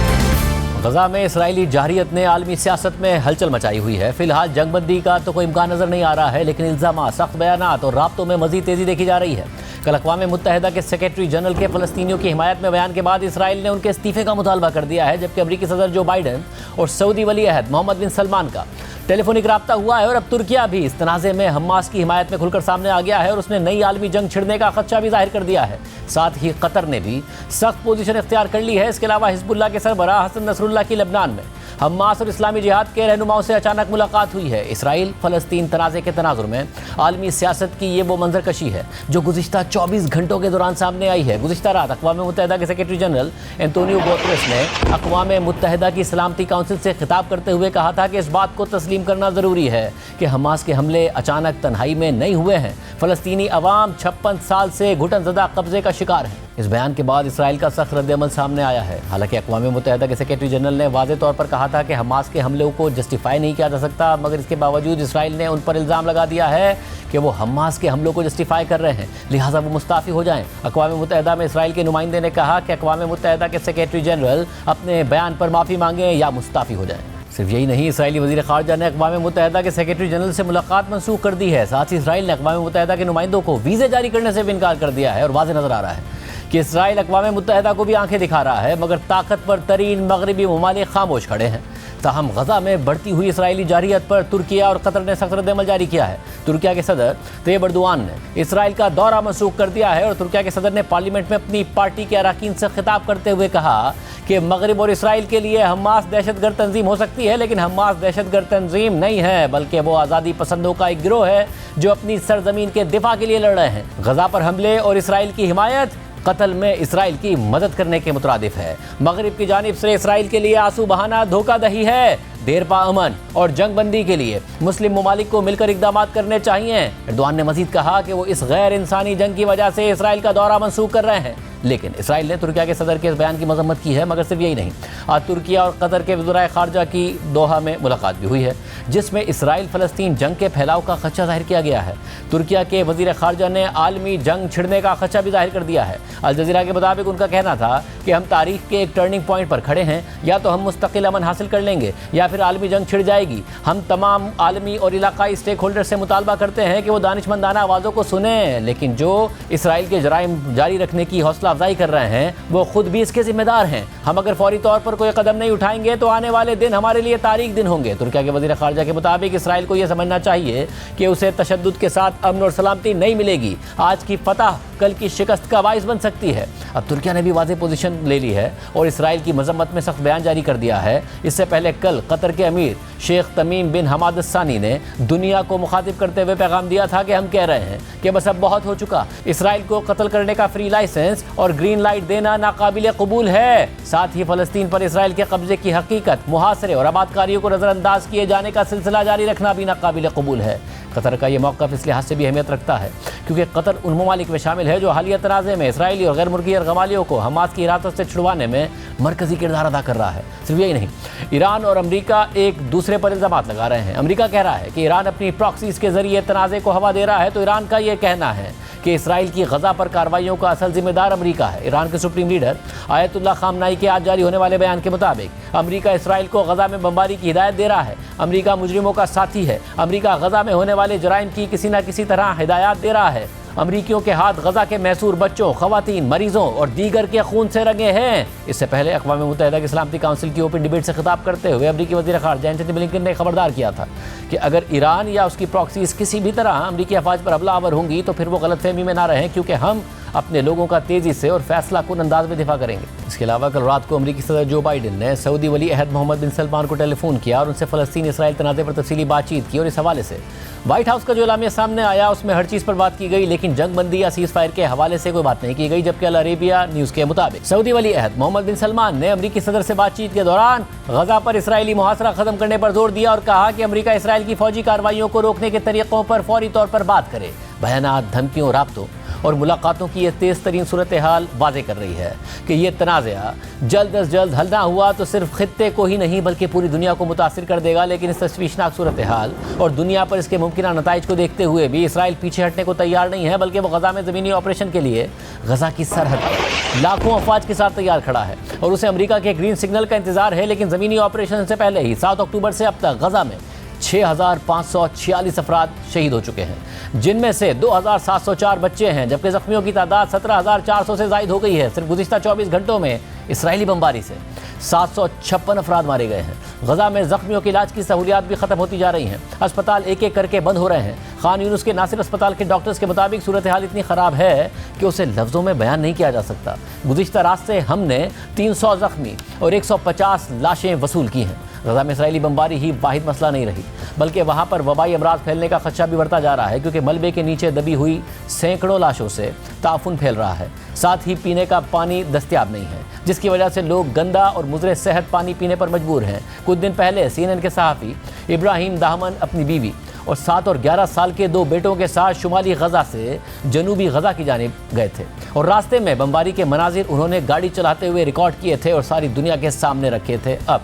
गज़ा में इसराइली जारहियत ने आलमी सियासत में हलचल मचाई हुई है। फिलहाल जंगबंदी का तो कोई इम्कान नज़र नहीं आ रहा है, लेकिन इल्ज़ाम, सख्त बयानात और राब्तों में मज़ीद तेज़ी देखी जा रही है। कल अक़वाम मुत्तहिदा के सेक्रेटरी जनरल के फ़लस्तीनियों की हिमायत में बयान के बाद इसराइल ने उनके इस्तीफ़े का मुतालबा कर दिया है, जबकि अमरीकी सदर जो बाइडन और सऊदी वली अहद मोहम्मद बिन सलमान का टेलीफोनिक राब्ता हुआ है। और अब तुर्किया भी इस तनाज़े में हमास की हिमायत में खुलकर सामने आ गया है और उसने नई आलमी जंग छिड़ने का खदशा भी जाहिर कर दिया है। साथ ही कतर ने भी सख्त पोजीशन इख्तियार कर ली है। इसके अलावा हिजबुल्लाह के सरबराह हसन नसरुल्लाह की लेबनान में हमास और इस्लामी जिहाद के रहनुमाओं से अचानक मुलाकात हुई है। इसराइल फ़लस्तीन तनाज़े के तनाजुर में आलमी सियासत की ये वो मंजरकशी है जो गुज़िश्ता 24 घंटों के दौरान सामने आई है। गुज़िश्ता रात अक़वाम मुत्तहिदा के सेक्रेटरी जनरल एंटोनियो गुतेरेस ने अक़वाम मुत्तहिदा की सलामती काउंसिल से खिताब करते हुए कहा था कि इस बात को तस्लीम करना ज़रूरी है कि हमास के हमले अचानक तन्हाई में नहीं हुए हैं। फ़लस्तीनी अवाम 56 साल से घुटनज़दा कब्ज़े का शिकार है। इस बयान के बाद इसराइल का सख्त रद्द-ए-अमल सामने आया है। हालांकि अक़वाम मुत्तहिदा के सेक्रेटरी जनरल ने वाज़ेह तौर पर कहा था कि हमास के हमलों को जस्टिफाई नहीं किया जा सकता, मगर इसके बावजूद इसराइल ने उन पर इल्ज़ाम लगा दिया है कि वो हमास के हमलों को जस्टिफाई कर रहे हैं, लिहाजा वो मुस्ताफ़ी हो जाएं। अक़वाम मुत्तहिदा में इसराइल के नुमाइंदे ने कहा कि अक़वाम मुत्तहिदा के सेक्रेटरी जनरल अपने बयान पर माफ़ी मांगें या मुस्ताफ़ी हो जाएं। सिर्फ यही नहीं, इसराइली वज़ीर ख़ारजा ने अक़वाम मुत्तहिदा के सेक्रेटरी जनरल से मुलाकात मनसूख कर दी है। साथ ही इसराइल ने अक़वाम मुत्तहिदा के नुमाइंदों को वीज़े जारी करने से भी इनकार कर दिया है। और वाज़ेह नज़र आ रहा है कि इसराइल अक़वाम मुत्तहिदा को भी आंखें दिखा रहा है, मगर ताकतवर तरीन मगरबी ममालिक खामोश खड़े हैं। ताहम गज़ा में बढ़ती हुई इसराइली जारहियत पर तुर्किया और कतर ने सख्त रद्द-ए-अमल जारी किया है। तुर्किया के सदर तैयब एर्दोआन ने इसराइल का दौरा मनसूख कर दिया है और तुर्किया के सदर ने पार्लियामेंट में अपनी पार्टी के अरकान से खिताब करते हुए कहा कि मगरिब और इसराइल के लिए हमास दहशतगर्द तंजीम हो सकती है, लेकिन हमास दहशतगर्द तंजीम नहीं है, बल्कि वो आज़ादी पसंदों का एक गिरोह है जो अपनी सरजमीन के दिफा के लिए लड़ रहे हैं। गज़ा पर हमले और इसराइल की हिमायत कत्ल में इसराइल की मदद करने के मुतरादिफ है। मगरिब की जानिब से इसराइल के लिए आंसू बहाना धोखादही है। देरपा अमन और जंगबंदी के लिए मुस्लिम ममालिक को मिलकर इक़दाम करने चाहिए। एर्दोआन ने मजीद कहा कि वो इस गैर इंसानी जंग की वजह से इसराइल का दौरा मनसूख कर रहे हैं। लेकिन इसराइल ने तुर्किया के सदर के इस बयान की मजम्मत की है। मगर सिर्फ यही नहीं, आज तुर्की और कतर के वज़ीर ख़ारजा की दोहा में मुलाकात भी हुई है, जिसमें इसराइल फ़लस्तीन जंग के फैलाव का खदशा जाहिर किया गया है। तुर्की के वज़ीर ख़ारजा ने आलमी जंग छिड़ने का खदशा भी जाहिर कर दिया है। अल जज़ीरा के मुताबिक उनका कहना था कि हम तारीख के एक टर्निंग पॉइंट पर खड़े हैं, या तो हम मुस्तकिल अमन हासिल कर लेंगे या फिर आलमी जंग छिड़ जाएगी। हम तमाम आलमी और इलाकाई स्टेक होल्डर से मुतालबा करते हैं कि वो दानिशमंदाना आवाज़ों को सुने, लेकिन जो इसराइल के जराइम जारी रखने की हौसला अफजाई कर रहे हैं वो खुद भी इसके जिम्मेदार हैं। हम अगर फौरी तौर पर कोई कदम नहीं उठाएंगे तो आने वाले दिन हमारे लिए तारीख दिन होंगे। तुर्की के वज़ीर ख़ारजा के मुताबिक इसराइल को यह समझना चाहिए कि उसे तशद्दुद के साथ अमन और सलामती नहीं मिलेगी। आज की फतह कल की शिकस्त का बाइस बन सकती है। अब तुर्की ने भी वाज़ेह पोजीशन ले ली है और इसराइल की मजम्मत में सख्त बयान जारी कर दिया है। इससे पहले कल कतर के अमीर शेख तमीम बिन हमाद सानी ने दुनिया को मुखातिब करते हुए पैगाम दिया था कि हम कह रहे हैं कि बस अब बहुत हो चुका। इसराइल को कत्ल करने का फ्री लाइसेंस और ग्रीन लाइट देना नाकाबिल कबूल है। साथ ही फ़लस्तीन पर इसराइल के कब्जे की हकीकत, मुहासरे और आबादकारियों को नज़रअंदाज किए जाने का सिलसिला जारी रखना भी नाकाबिल कबूल है। कतर का ये मौक़िफ़ इस लिहाज से भी अहमियत रखता है क्योंकि कतर उन ममालिक में शामिल है जो हालिया तनाज़े में इसराइली और गैर मुल्की अरगमालियों को हमास की हिरासत से छुड़वाने में मरकज़ी किरदार अदा कर रहा है। सिर्फ यही नहीं, ईरान और अमरीका एक दूसरे पर इल्ज़ामात लगा रहे हैं। अमरीका कह रहा है कि ईरान अपनी प्रॉक्सीज़ के ज़रिए तनाज़े को हवा दे रहा है, तो ईरान का ये कहना है कि इसराइल की गज़ा पर कार्रवाइयों का असल जिम्मेदार अमरीका है। ईरान के सुप्रीम लीडर आयतुल्लाह खामनाई के आज जारी होने वाले बयान के मुताबिक अमरीका इसराइल को गज़ा में बमबारी की हिदायत दे रहा है। अमरीका मुजरिमों का साथी है। अमरीका गज़ा में होने वाले जराइम की किसी न किसी तरह हिदायत दे रहा है। अमरीकियों के हाथ गज़ा के महसूर बच्चों, ख़वातीन, मरीजों और दीगर के खून से रंगे हैं। इससे पहले अक़वाम मुत्तहिदा की सलामती काउंसिल की ओपन डिबेट से खिताब करते हुए अमरीकी वज़ीर ख़ारजा एंटनी ब्लिंकन ने खबरदार किया था कि अगर ईरान या उसकी प्रॉक्सीज़ किसी भी तरह अमरीकी अफवाज पर हमलावर होंगी तो फिर वो गलतफहमी में ना रहें, क्योंकि हम अपने लोगों का तेज़ी से और फैसला कुन अंदाज में दिफा करेंगे। इसके अलावा कल रात को अमरीकी सदर जो बाइडन ने सऊदी वली अहद मोहम्मद बिन सलमान को टेलीफोन किया और उनसे फ़लस्तीन इसराइल तनाज़े पर तफसीली बातचीत की और इस हवाले से व्हाइट हाउस का जो एलामिया सामने आया उसमें हर चीज़ पर बात की गई, लेकिन जंग बंदी या सीज़ फायर के हवाले से कोई बात नहीं की गई। जबकि अल अरेबिया न्यूज़ के मुताबिक सऊदी वली अहद मोहम्मद बिन सलमान ने अमरीकी सदर से बातचीत के दौरान गज़ा पर इसराइली मुहासरा ख़त्म करने पर जोर दिया और कहा कि अमरीका इसराइल की फौजी कार्रवाइयों को रोकने के तरीक़ों पर फौरी तौर पर बात करे। बयानात, धमकियों, राब्तों और मुलाकातों की यह तेज़ तरीन सूरत हाल वाज़े कर रही है कि यह तनाज़ा जल्द अज जल्द हल ना हुआ तो सिर्फ खित्ते को ही नहीं बल्कि पूरी दुनिया को मुतासिर कर देगा। लेकिन इस तशवीशनाक सूरत हाल और दुनिया पर इसके मुमकिन नताइज को देखते हुए भी इसराइल पीछे हटने को तैयार नहीं है, बल्कि वो गज़ा में ज़मीनी ऑपरेशन के लिए गज़ा की सरहद पर लाखों अफवाज के साथ तैयार खड़ा है और उसे अमरीका के ग्रीन सिग्नल का इंतजार है। लेकिन ज़मीनी ऑपरेशन से पहले ही 7 अक्टूबर से अब तक गज़ा में 6,546 अफराद शहीद हो चुके हैं, जिनमें से 2,704 बच्चे हैं, जबकि ज़ख्मियों की तादाद 17,400 से ज़ायद हो गई है। सिर्फ गुज़िश्ता 24 घंटों में इसराइली बमबारी से 756 अफराद मारे गए हैं। गज़ा में ज़ख्मियों के इलाज की सहूलियात भी ख़त्म होती जा रही हैं। अस्पताल एक एक करके बंद हो रहे हैं। खान यूनुस के नासिर अस्पताल के डॉक्टर्स के मुताबिक सूरत हाल इतनी ख़राब है कि उसे लफ्ज़ों में बयान नहीं किया जा सकता। गुज़िश्ता रात से हमने 300 ज़ख्मी और 150 लाशें वसूल की हैं। गज़ा में इसराइली बमबारी ही वाहिद मसला नहीं रही, बल्कि वहाँ पर वबाई अमराज फैलने का खदशा भी बढ़ता जा रहा है, क्योंकि मलबे के नीचे दबी हुई सैकड़ों लाशों से ताफुन फैल रहा है। साथ ही पीने का पानी दस्तयाब नहीं है, जिसकी वजह से लोग गंदा और मुज़र सेहत पानी पीने पर मजबूर हैं। कुछ दिन पहले CNN के सहाफ़ी इब्राहिम दाहमन अपनी बीवी और 7 और 11 साल के 2 बेटों के साथ शुमाली गज़ा से जनूबी गज़ा की जानिब गए थे और रास्ते में बमबारी के मनाजिर उन्होंने गाड़ी चलाते हुए रिकॉर्ड किए थे और सारी दुनिया के सामने रखे थे। अब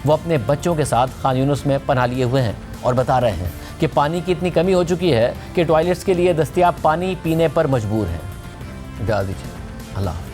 वो अपने बच्चों के साथ खान यूनुस में पनाह लिए हुए हैं और बता रहे हैं कि पानी की इतनी कमी हो चुकी है कि टॉयलेट्स के लिए दस्तयाब पानी पीने पर मजबूर हैं। इजाज़त दीजिए, अल्लाह।